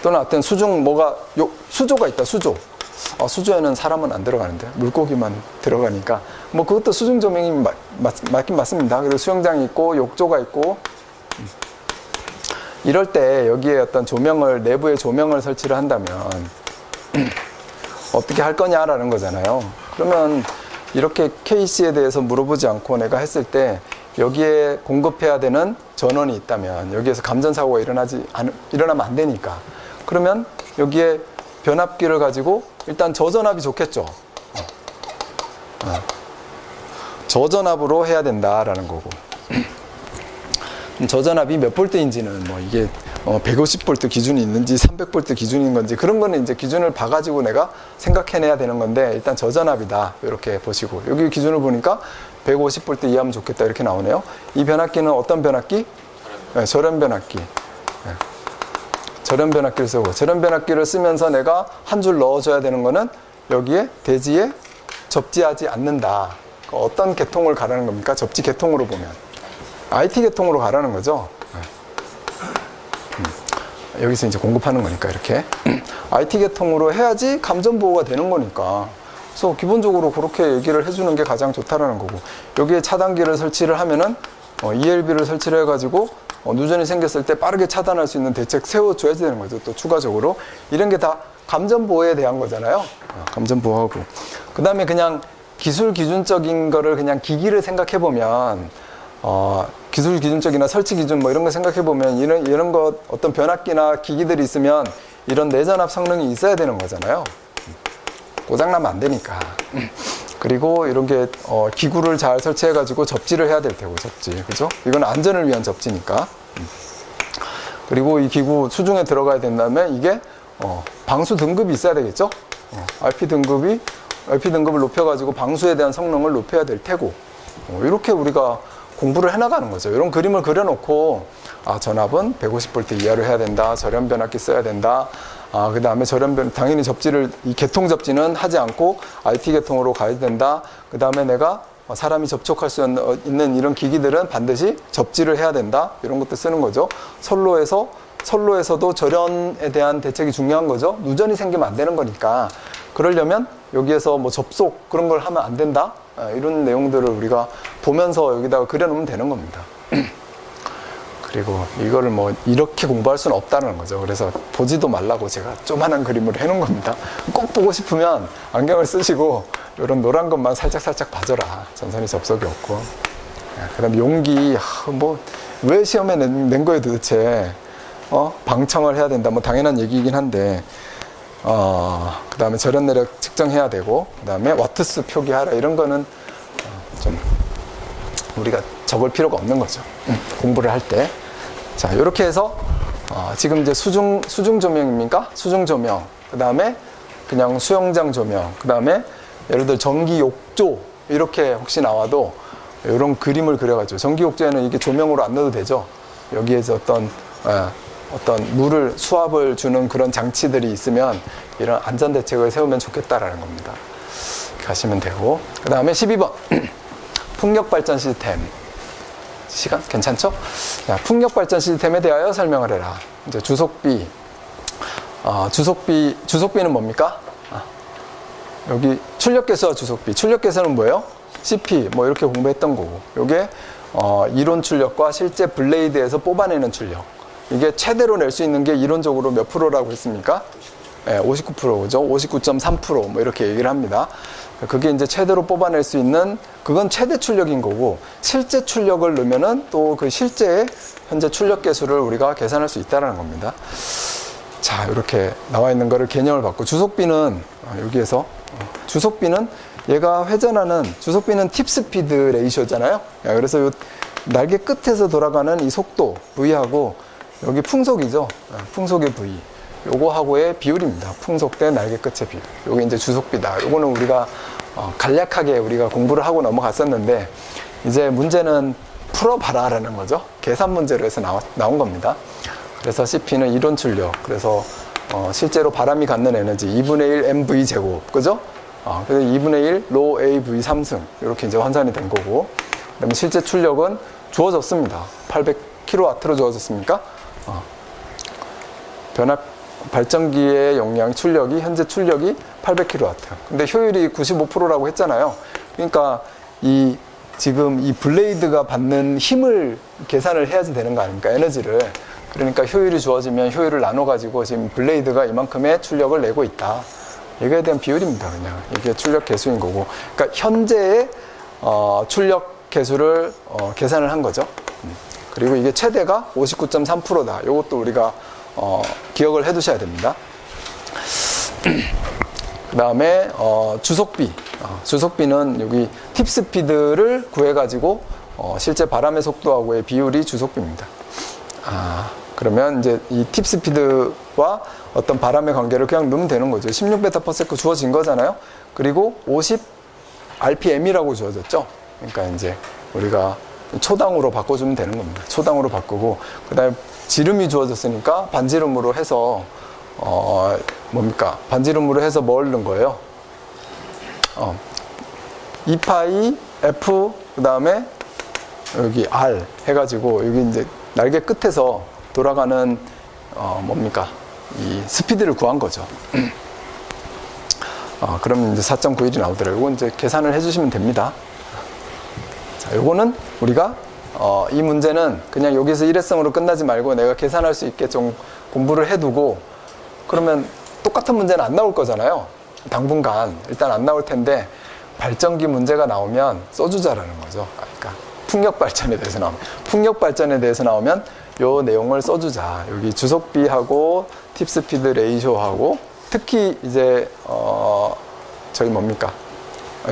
또는 어떤 수조가 있다. 수조에는 사람은 안 들어가는데 물고기만 들어가니까 그것도 수중 조명이 맞긴 맞습니다. 그리고 수영장이 있고 욕조가 있고, 이럴 때 여기에 어떤 내부에 조명을 설치를 한다면 어떻게 할 거냐라는 거잖아요. 그러면 이렇게 KC에 대해서 물어보지 않고 내가 했을 때 여기에 공급해야 되는 전원이 있다면 여기에서 감전사고가 일어나면 안 되니까, 그러면 여기에 변압기를 가지고 일단 저전압이 좋겠죠. 저전압으로 해야 된다라는 거고, 저전압이 몇 볼트인지는 이게 150볼트 기준이 있는지 300볼트 기준인 건지 그런 거는 이제 기준을 봐가지고 내가 생각해내야 되는 건데, 일단 저전압이다 이렇게 보시고, 여기 기준을 보니까 150볼트 이하면 좋겠다 이렇게 나오네요. 이 변압기는 어떤 변압기? 절연 변압기. 절연 변압기를 쓰고, 절연 변압기를 쓰면서 내가 한 줄 넣어줘야 되는 거는 여기에 대지에 접지하지 않는다. 어떤 계통을 가라는 겁니까? 접지 계통으로 보면 IT 계통으로 가라는 거죠. 여기서 이제 공급하는 거니까 이렇게 IT 계통으로 해야지 감전 보호가 되는 거니까. 그래서 기본적으로 그렇게 얘기를 해주는 게 가장 좋다라는 거고, 여기에 차단기를 설치를 하면은 ELB를 설치를 해가지고 누전이 생겼을 때 빠르게 차단할 수 있는 대책 세워줘야 되는 거죠. 또 추가적으로 이런 게 다 감전보호에 대한 거잖아요. 감전보호하고 그 다음에 그냥 기술 기준적인 거를 그냥 기기를 생각해 보면 기술 기준적이나 설치 기준 뭐 이런 거 생각해 보면 이런 것 어떤 변압기나 기기들이 있으면 이런 내전압 성능이 있어야 되는 거잖아요. 고장나면 안 되니까. 그리고 이런 게 기구를 잘 설치해 가지고 접지를 해야 될 테고 접지, 그죠? 이건 안전을 위한 접지니까. 그리고 이 기구 수중에 들어가야 된다면 이게 방수 등급이 있어야 되겠죠? RP 등급을 높여 가지고 방수에 대한 성능을 높여야 될 테고, 이렇게 우리가 공부를 해나가는 거죠. 이런 그림을 그려놓고 전압은 150V 이하로 해야 된다. 절연 변압기 써야 된다. 그 다음에 당연히 접지를 이 개통 접지는 하지 않고 IT 개통으로 가야 된다. 그 다음에 내가 사람이 접촉할 수 있는 이런 기기들은 반드시 접지를 해야 된다. 이런 것도 쓰는 거죠. 선로에서도 절연에 대한 대책이 중요한 거죠. 누전이 생기면 안 되는 거니까. 그러려면 여기에서 뭐 접속 그런 걸 하면 안 된다. 이런 내용들을 우리가 보면서 여기다가 그려놓으면 되는 겁니다. 그리고 이거를 뭐 이렇게 공부할 수는 없다는 거죠. 그래서 보지도 말라고 제가 조그만한 그림으로 해놓은 겁니다. 꼭 보고 싶으면 안경을 쓰시고 이런 노란 것만 살짝 봐줘라. 전선이 접속이 없고. 그 다음에 용기, 왜 시험에 낸 거예요 도대체. 방청을 해야 된다. 뭐 당연한 얘기이긴 한데, 그 다음에 절연 내력 측정해야 되고, 그 다음에 와트수 표기하라. 이런 거는 좀 우리가 적을 필요가 없는 거죠. 공부를 할 때. 자, 이렇게 해서 지금 이제 수중 조명입니까? 수중 조명. 그 다음에 그냥 수영장 조명. 그 다음에 예를 들어 전기 욕조 이렇게 혹시 나와도 이런 그림을 그려가지고 전기 욕조에는 이게 조명으로 안 넣어도 되죠. 여기에서 어떤 물을 수압을 주는 그런 장치들이 있으면 이런 안전 대책을 세우면 좋겠다라는 겁니다. 이렇게 하시면 되고, 그 다음에 12번 풍력 발전 시스템. 시간 괜찮죠? 자, 풍력 발전 시스템에 대하여 설명을 해라. 이제 주속비. 주속비는 뭡니까? 여기 출력계수와 주속비. 출력계수는 뭐예요? CP 뭐 이렇게 공부했던 거고. 요게 이론 출력과 실제 블레이드에서 뽑아내는 출력. 이게 최대로 낼 수 있는 게 이론적으로 몇 프로라고 했습니까? 59%죠. 59.3% 뭐 이렇게 얘기를 합니다. 그게 이제 최대로 뽑아낼 수 있는, 그건 최대 출력인 거고, 실제 출력을 넣으면은 또 그 실제의 현재 출력 계수를 우리가 계산할 수 있다는 겁니다. 자, 이렇게 나와 있는 거를 개념을 받고, 주속비는 여기에서 주속비는 얘가 회전하는 주속비는 팁 스피드 레이쇼잖아요. 그래서 요 날개 끝에서 돌아가는 이 속도 V하고 여기 풍속이죠. 풍속의 V. 요거하고의 비율입니다. 풍속 대 날개 끝의 비율. 요게 이제 주속비다. 요거는 우리가 간략하게 우리가 공부를 하고 넘어갔었는데, 이제 문제는 풀어봐라라는 거죠. 계산 문제로 해서 나온 겁니다. 그래서 CP는 이론 출력. 그래서 실제로 바람이 갖는 에너지 2분의 1 MV 제곱. 그죠? 그래서 2분의 1 로 AV 3승. 이렇게 이제 환산이 된 거고. 그다음에 실제 출력은 주어졌습니다. 800kW로 주어졌습니까? 발전기의 용량 출력이 현재 출력이 800kW. 근데 효율이 95%라고 했잖아요. 그러니까 지금 이 블레이드가 받는 힘을 계산을 해야지 되는 거 아닙니까? 에너지를. 그러니까 효율이 주어지면 효율을 나눠 가지고 지금 블레이드가 이만큼의 출력을 내고 있다. 이거에 대한 비율입니다. 그냥 이게 출력 계수인 거고. 그러니까 현재의 출력 계수를 계산을 한 거죠. 그리고 이게 최대가 59.3%다. 이것도 우리가 기억을 해 두셔야 됩니다. 그 다음에 주속비. 주속비는 여기 팁 스피드를 구해가지고 실제 바람의 속도하고의 비율이 주속비입니다. 그러면 이제 이 팁 스피드와 어떤 바람의 관계를 그냥 넣으면 되는 거죠. 16m/s 주어진 거잖아요. 그리고 50 RPM이라고 주어졌죠. 그러니까 이제 우리가 초당으로 바꿔주면 되는 겁니다. 초당으로 바꾸고, 그 다음에 지름이 주어졌으니까 반지름으로 해서 반지름으로 해서 뭘 넣은 거예요? 2파이 F 그 다음에 여기 R 해가지고 여기 이제 날개 끝에서 돌아가는 이 스피드를 구한 거죠. 그럼 이제 4.91이 나오더라고요. 이건 이제 계산을 해주시면 됩니다. 자, 요거는 우리가 이 문제는 그냥 여기서 일회성으로 끝나지 말고 내가 계산할 수 있게 좀 공부를 해두고 그러면 똑같은 문제는 안 나올 거잖아요. 당분간 일단 안 나올 텐데 발전기 문제가 나오면 써주자라는 거죠. 그러니까 풍력 발전에 대해서 나오면 요 내용을 써주자. 여기 주속비하고 팁스피드 레이쇼하고 특히 이제 저기 뭡니까?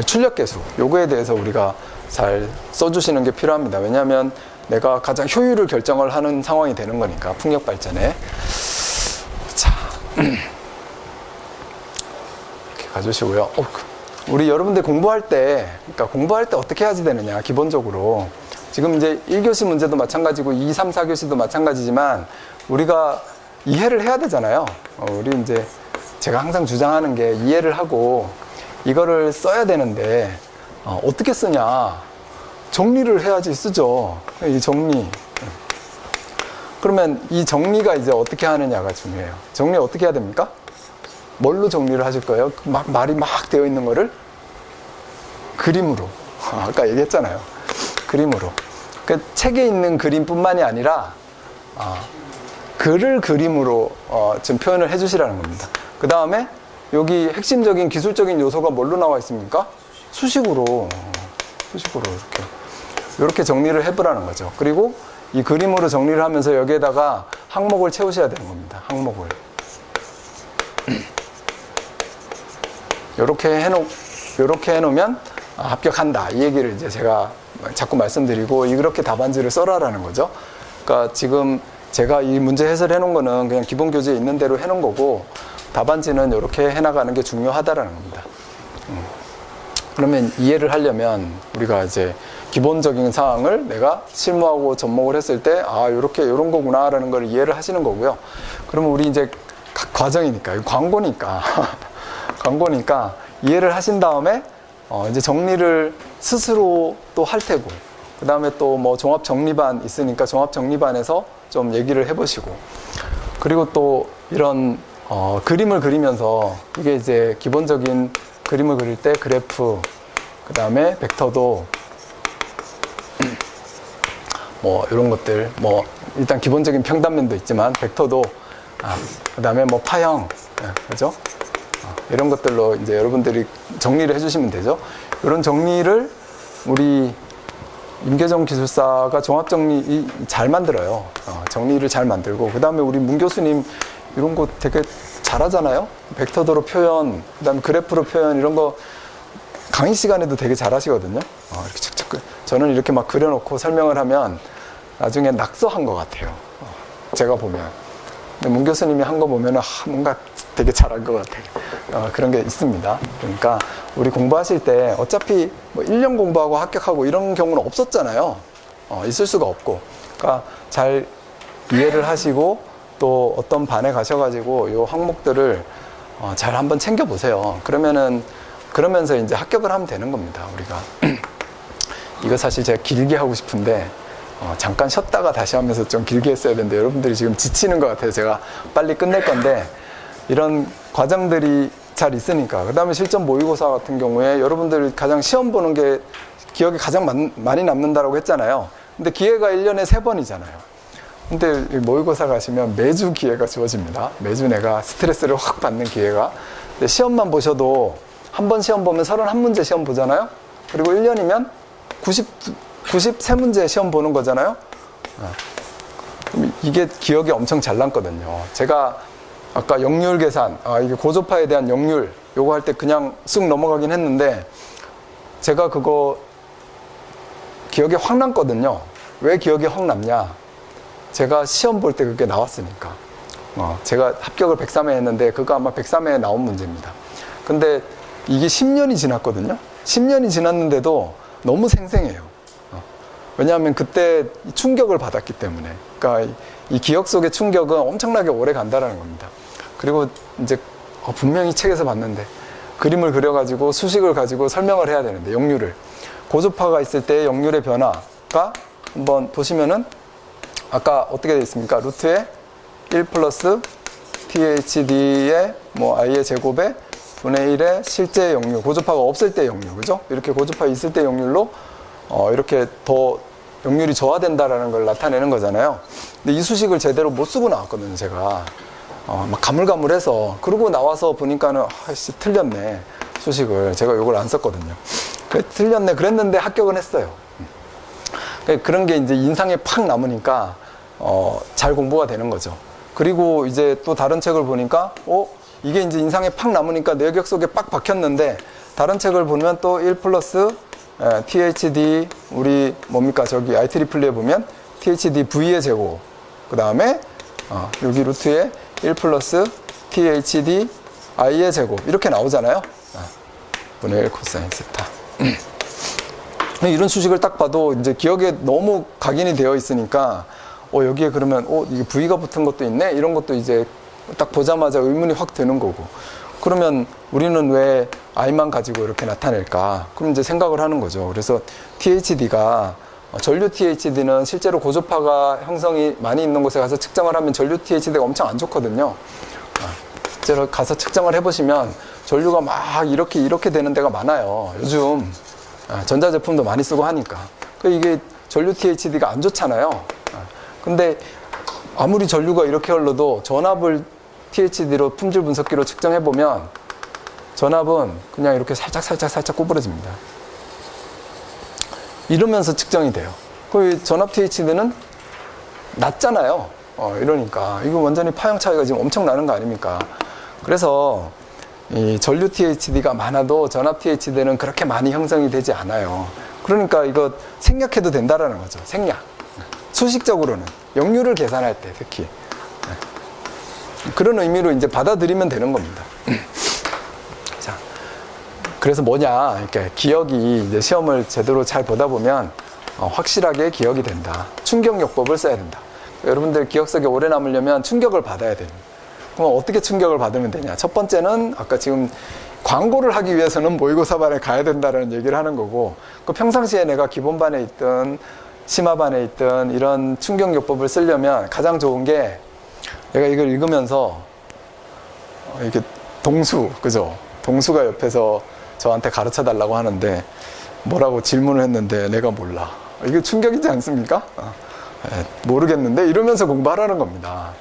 출력계수 요거에 대해서 우리가 잘 써주시는 게 필요합니다. 왜냐하면 내가 가장 효율을 결정을 하는 상황이 되는 거니까 풍력 발전에. 자, 이렇게 가주시고요. 우리 여러분들 공부할 때, 그러니까 공부할 때 어떻게 해야지 되느냐, 기본적으로. 지금 이제 1교시 문제도 마찬가지고 2, 3, 4교시도 마찬가지지만 우리가 이해를 해야 되잖아요. 우리 이제 제가 항상 주장하는 게 이해를 하고 이거를 써야 되는데 어떻게 쓰냐. 정리를 해야지 쓰죠. 이 정리. 그러면 이 정리가 이제 어떻게 하느냐가 중요해요. 정리 어떻게 해야 됩니까? 뭘로 정리를 하실 거예요? 말이 막 되어 있는 거를 그림으로. 아까 얘기했잖아요. 그림으로. 그 책에 있는 그림뿐만이 아니라 글을 그림으로 지금 표현을 해주시라는 겁니다. 그 다음에 여기 핵심적인 기술적인 요소가 뭘로 나와 있습니까? 수식으로 이렇게 정리를 해보라는 거죠. 그리고 이 그림으로 정리를 하면서 여기에다가 항목을 채우셔야 되는 겁니다. 항목을. 이렇게 해놓으면 합격한다. 이 얘기를 이제 제가 자꾸 말씀드리고 이렇게 답안지를 써라라는 거죠. 그러니까 지금 제가 이 문제 해설해 놓은 거는 그냥 기본 교재에 있는 대로 해 놓은 거고 답안지는 이렇게 해나가는 게 중요하다라는 겁니다. 그러면 이해를 하려면 우리가 이제 기본적인 사항을 내가 실무하고 접목을 했을 때 이런 거구나라는 걸 이해를 하시는 거고요. 그러면 우리 이제 각 과정이니까 광고니까 광고니까 이해를 하신 다음에 이제 정리를 스스로 또 할 테고 그 다음에 또 뭐 종합 정리반 있으니까 종합 정리반에서 좀 얘기를 해보시고 그리고 또 이런 그림을 그리면서 이게 이제 기본적인 그림을 그릴 때 그래프 그 다음에 벡터도 뭐 이런 것들 뭐 일단 기본적인 평단면도 있지만 벡터도 그 다음에 뭐 파형 그죠? 이런 것들로 이제 여러분들이 정리를 해주시면 되죠. 이런 정리를 우리 임계정 기술사가 종합 정리 잘 만들어요. 정리를 잘 만들고 그 다음에 우리 문 교수님 이런 거 되게 잘하잖아요. 벡터도로 표현, 그 다음에 그래프로 표현 이런 거 강의 시간에도 되게 잘하시거든요. 이렇게 착착 저는 이렇게 막 그려놓고 설명을 하면 나중에 낙서한 것 같아요. 제가 보면. 근데 문 교수님이 한 거 보면 뭔가 되게 잘한 것 같아요. 그런 게 있습니다. 그러니까 우리 공부하실 때 어차피 뭐 1년 공부하고 합격하고 이런 경우는 없었잖아요. 있을 수가 없고. 그러니까 잘 이해를 하시고 또 어떤 반에 가셔가지고 이 항목들을 잘 한번 챙겨보세요. 그러면서 이제 합격을 하면 되는 겁니다. 우리가. 이거 사실 제가 길게 하고 싶은데 잠깐 쉬었다가 다시 하면서 좀 길게 했어야 되는데 여러분들이 지금 지치는 것 같아요. 제가 빨리 끝낼 건데 이런 과정들이 잘 있으니까 그 다음에 실전 모의고사 같은 경우에 여러분들이 가장 시험 보는 게 기억에 가장 많이 남는다라고 했잖아요. 근데 기회가 1년에 3번이잖아요. 근데 모의고사 가시면 매주 기회가 주어집니다. 매주 내가 스트레스를 확 받는 기회가. 근데 시험만 보셔도 한 번 시험 보면 31문제 시험 보잖아요. 그리고 1년이면 93문제 시험 보는 거잖아요. 이게 기억이 엄청 잘 남거든요. 제가 아까 역률 계산, 이게 고조파에 대한 역률 요거 할 때 그냥 쑥 넘어가긴 했는데 제가 그거 기억에 확 남거든요. 왜 기억에 확 남냐? 제가 시험 볼 때 그게 나왔으니까. 제가 합격을 103회 했는데 그거 아마 103회에 나온 문제입니다. 근데 이게 10년이 지났거든요. 10년이 지났는데도 너무 생생해요. 왜냐하면 그때 충격을 받았기 때문에. 그러니까 이 기억 속의 충격은 엄청나게 오래 간다는 겁니다. 그리고 이제 분명히 책에서 봤는데 그림을 그려가지고 수식을 가지고 설명을 해야 되는데 역률을. 고조파가 있을 때 역률의 변화가 한번 보시면은 아까 어떻게 되어 있습니까? 루트에 1 플러스 THD의 뭐 I의 제곱에 분의 1의 실제 역률. 고조파가 없을 때 역률. 그죠? 이렇게 고조파 있을 때 역률로 이렇게 더 역률이 저하된다라는 걸 나타내는 거잖아요. 근데 이 수식을 제대로 못 쓰고 나왔거든요, 제가. 막 가물가물해서. 그러고 나와서 보니까는, 아씨, 틀렸네. 수식을. 제가 이걸 안 썼거든요. 그래, 틀렸네. 그랬는데 합격은 했어요. 그런 게 이제 인상에 팍 남으니까, 잘 공부가 되는 거죠. 그리고 이제 또 다른 책을 보니까, 이게 이제 인상에 팍 남으니까 내 기억 속에 빡 박혔는데, 다른 책을 보면 또 1 플러스 THD, 우리 뭡니까? 저기 IEEE에 보면 THD V의 제곱, 그 다음에 여기 루트에 1 플러스 THD I의 제곱, 이렇게 나오잖아요. 분의 1 코사인 세타. 이런 수식을 딱 봐도 이제 기억에 너무 각인이 되어 있으니까, 여기에 그러면, 이게 V가 붙은 것도 있네? 이런 것도 이제 딱 보자마자 의문이 확 드는 거고. 그러면 우리는 왜 I만 가지고 이렇게 나타낼까? 그럼 이제 생각을 하는 거죠. 그래서 THD가, 전류 THD는 실제로 고주파가 형성이 많이 있는 곳에 가서 측정을 하면 전류 THD가 엄청 안 좋거든요. 실제로 가서 측정을 해보시면 전류가 막 이렇게 되는 데가 많아요. 요즘 전자제품도 많이 쓰고 하니까. 이게 전류 THD가 안 좋잖아요. 근데 아무리 전류가 이렇게 흘러도 전압을 THD로 품질 분석기로 측정해보면 전압은 그냥 이렇게 살짝 구부러집니다. 이러면서 측정이 돼요. 그 전압 THD는 낮잖아요. 이러니까 이거 완전히 파형 차이가 지금 엄청 나는 거 아닙니까? 그래서 이 전류 THD가 많아도 전압 THD는 그렇게 많이 형성이 되지 않아요. 그러니까 이거 생략해도 된다라는 거죠. 생략. 수식적으로는 역률을 계산할 때 특히 그런 의미로 이제 받아들이면 되는 겁니다. 자, 그래서 뭐냐, 이렇게 기억이 이제 시험을 제대로 잘 보다 보면 확실하게 기억이 된다. 충격요법을 써야 된다. 여러분들 기억 속에 오래 남으려면 충격을 받아야 됩니다. 그럼 어떻게 충격을 받으면 되냐? 첫 번째는 아까 지금 광고를 하기 위해서는 모의고사반에 가야 된다는 얘기를 하는 거고, 그 평상시에 내가 기본반에 있든 심화반에 있든 이런 충격요법을 쓰려면 가장 좋은 게, 내가 이걸 읽으면서 이게 그죠? 동수가 옆에서 저한테 가르쳐 달라고 하는데 뭐라고 질문을 했는데 내가 몰라. 이게 충격이지 않습니까? 모르겠는데 이러면서 공부하라는 겁니다.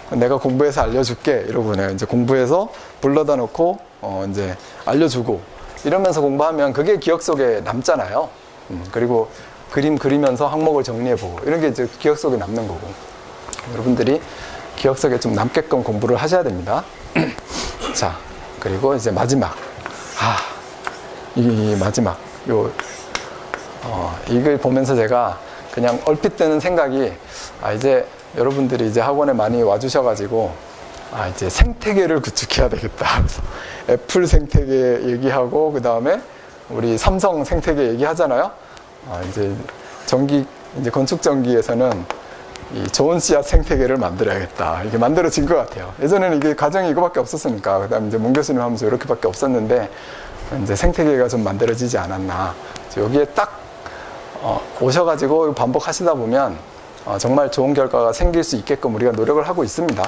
내가 공부해서 알려줄게 이러고 내가 이제 공부해서 불러다 놓고 이제 알려주고 이러면서 공부하면 그게 기억 속에 남잖아요. 그리고 그림 그리면서 항목을 정리해보고 이런 게 이제 기억 속에 남는 거고, 여러분들이 기억 속에 좀 남게끔 공부를 하셔야 됩니다. 자, 그리고 이제 마지막. 이 마지막. 이걸 보면서 제가 그냥 얼핏 드는 생각이, 이제 여러분들이 이제 학원에 많이 와주셔가지고, 이제 생태계를 구축해야 되겠다. 그래서 애플 생태계 얘기하고, 그 다음에 우리 삼성 생태계 얘기하잖아요. 이제 이제 건축 전기에서는 이 좋은 씨앗 생태계를 만들어야겠다. 이게 만들어진 것 같아요. 예전에는 이게 과정이 이거밖에 없었으니까. 그 다음에 이제 문 교수님 하면서 이렇게밖에 없었는데, 이제 생태계가 좀 만들어지지 않았나. 여기에 딱, 오셔가지고 반복하시다 보면, 정말 좋은 결과가 생길 수 있게끔 우리가 노력을 하고 있습니다.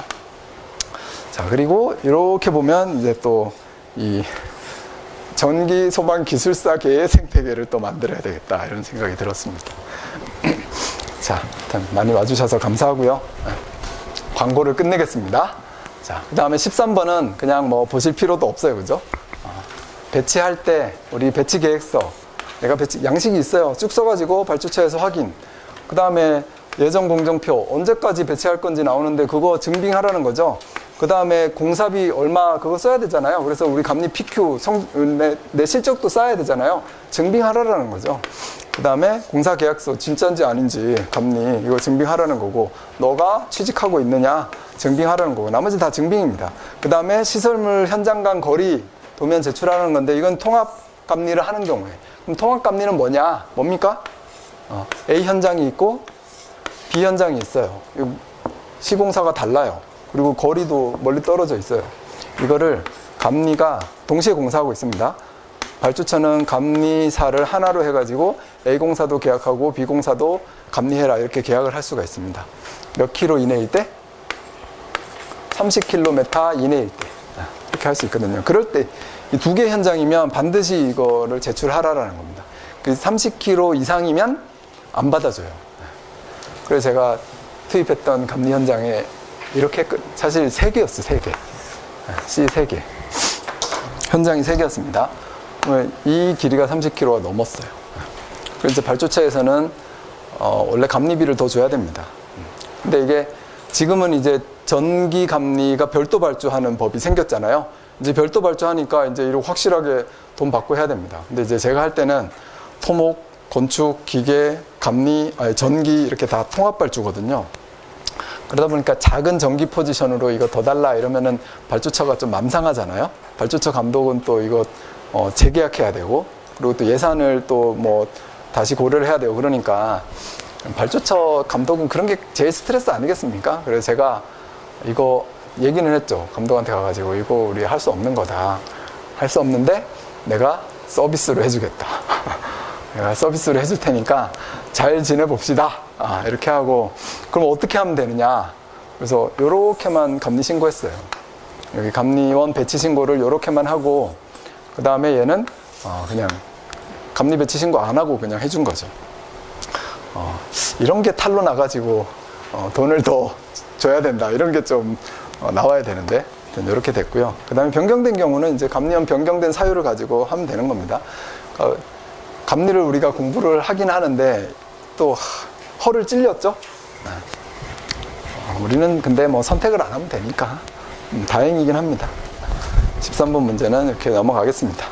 자, 그리고 이렇게 보면 이제 또 이 전기 소방 기술사계의 생태계를 또 만들어야 되겠다. 이런 생각이 들었습니다. 자, 일단 많이 와주셔서 감사하고요. 광고를 끝내겠습니다. 자, 그 다음에 13번은 그냥 뭐 보실 필요도 없어요. 그죠? 배치할 때 우리 배치 계획서, 내가 양식이 있어요. 쭉 써가지고 발주처에서 확인. 그 다음에 예정 공정표, 언제까지 배치할 건지 나오는데 그거 증빙하라는 거죠. 그 다음에 공사비 얼마 그거 써야 되잖아요. 그래서 우리 감리 PQ 내 실적도 쌓아야 되잖아요. 증빙하라는 거죠. 그 다음에 공사계약서 진짜인지 아닌지 감리 이거 증빙하라는 거고, 너가 취직하고 있느냐 증빙하라는 거고, 나머지 다 증빙입니다. 그 다음에 시설물 현장 간 거리 도면 제출하는 건데, 이건 통합감리를 하는 경우에, 그럼 통합감리는 뭡니까? A 현장이 있고 B 현장이 있어요. 시공사가 달라요. 그리고 거리도 멀리 떨어져 있어요. 이거를 감리가 동시에 공사하고 있습니다. 발주처는 감리사를 하나로 해가지고 A공사도 계약하고 B공사도 감리해라 이렇게 계약을 할 수가 있습니다. 몇 킬로 이내일 때? 30km 이내일 때 이렇게 할 수 있거든요. 그럴 때 이 두 개 현장이면 반드시 이거를 제출하라는 겁니다. 그 30km 이상이면 안 받아줘요. 그래서 제가 투입했던 감리 현장에 이렇게 사실 3개였어, 3개. C 3개. 현장이 3개였습니다. 이 길이가 30km가 넘었어요. 그래서 발주처에서는 원래 감리비를 더 줘야 됩니다. 근데 이게 지금은 이제 전기 감리가 별도 발주하는 법이 생겼잖아요. 이제 별도 발주하니까 이제 이렇게 확실하게 돈 받고 해야 됩니다. 근데 이제 제가 할 때는 토목, 건축, 기계, 감리, 전기 이렇게 다 통합 발주거든요. 그러다 보니까 작은 전기 포지션으로 이거 더 달라 이러면은 발주처가 좀 맘상하잖아요. 발주처 감독은 또 이거 재계약해야 되고, 그리고 또 예산을 또 뭐 다시 고려를 해야 되고, 그러니까 발주처 감독은 그런 게 제일 스트레스 아니겠습니까? 그래서 제가 이거 얘기는 했죠. 감독한테 가가지고 이거 우리 할 수 없는 거다. 할 수 없는데 내가 서비스로 해주겠다. 내가 서비스로 해줄 테니까 잘 지내봅시다. 이렇게 하고, 그럼 어떻게 하면 되느냐. 그래서 요렇게만 감리 신고했어요. 여기 감리원 배치 신고를 요렇게만 하고, 그 다음에 얘는 그냥 감리 배치 신고 안 하고 그냥 해준 거죠. 이런 게 탈로 나가지고 돈을 더 줘야 된다, 이런 게 좀 나와야 되는데 이렇게 됐고요. 그 다음에 변경된 경우는 이제 감리원 변경된 사유를 가지고 하면 되는 겁니다. 감리를 우리가 공부를 하긴 하는데 또 허를 찔렸죠. 우리는 근데 뭐 선택을 안 하면 되니까 다행이긴 합니다. 13번 문제는 이렇게 넘어가겠습니다.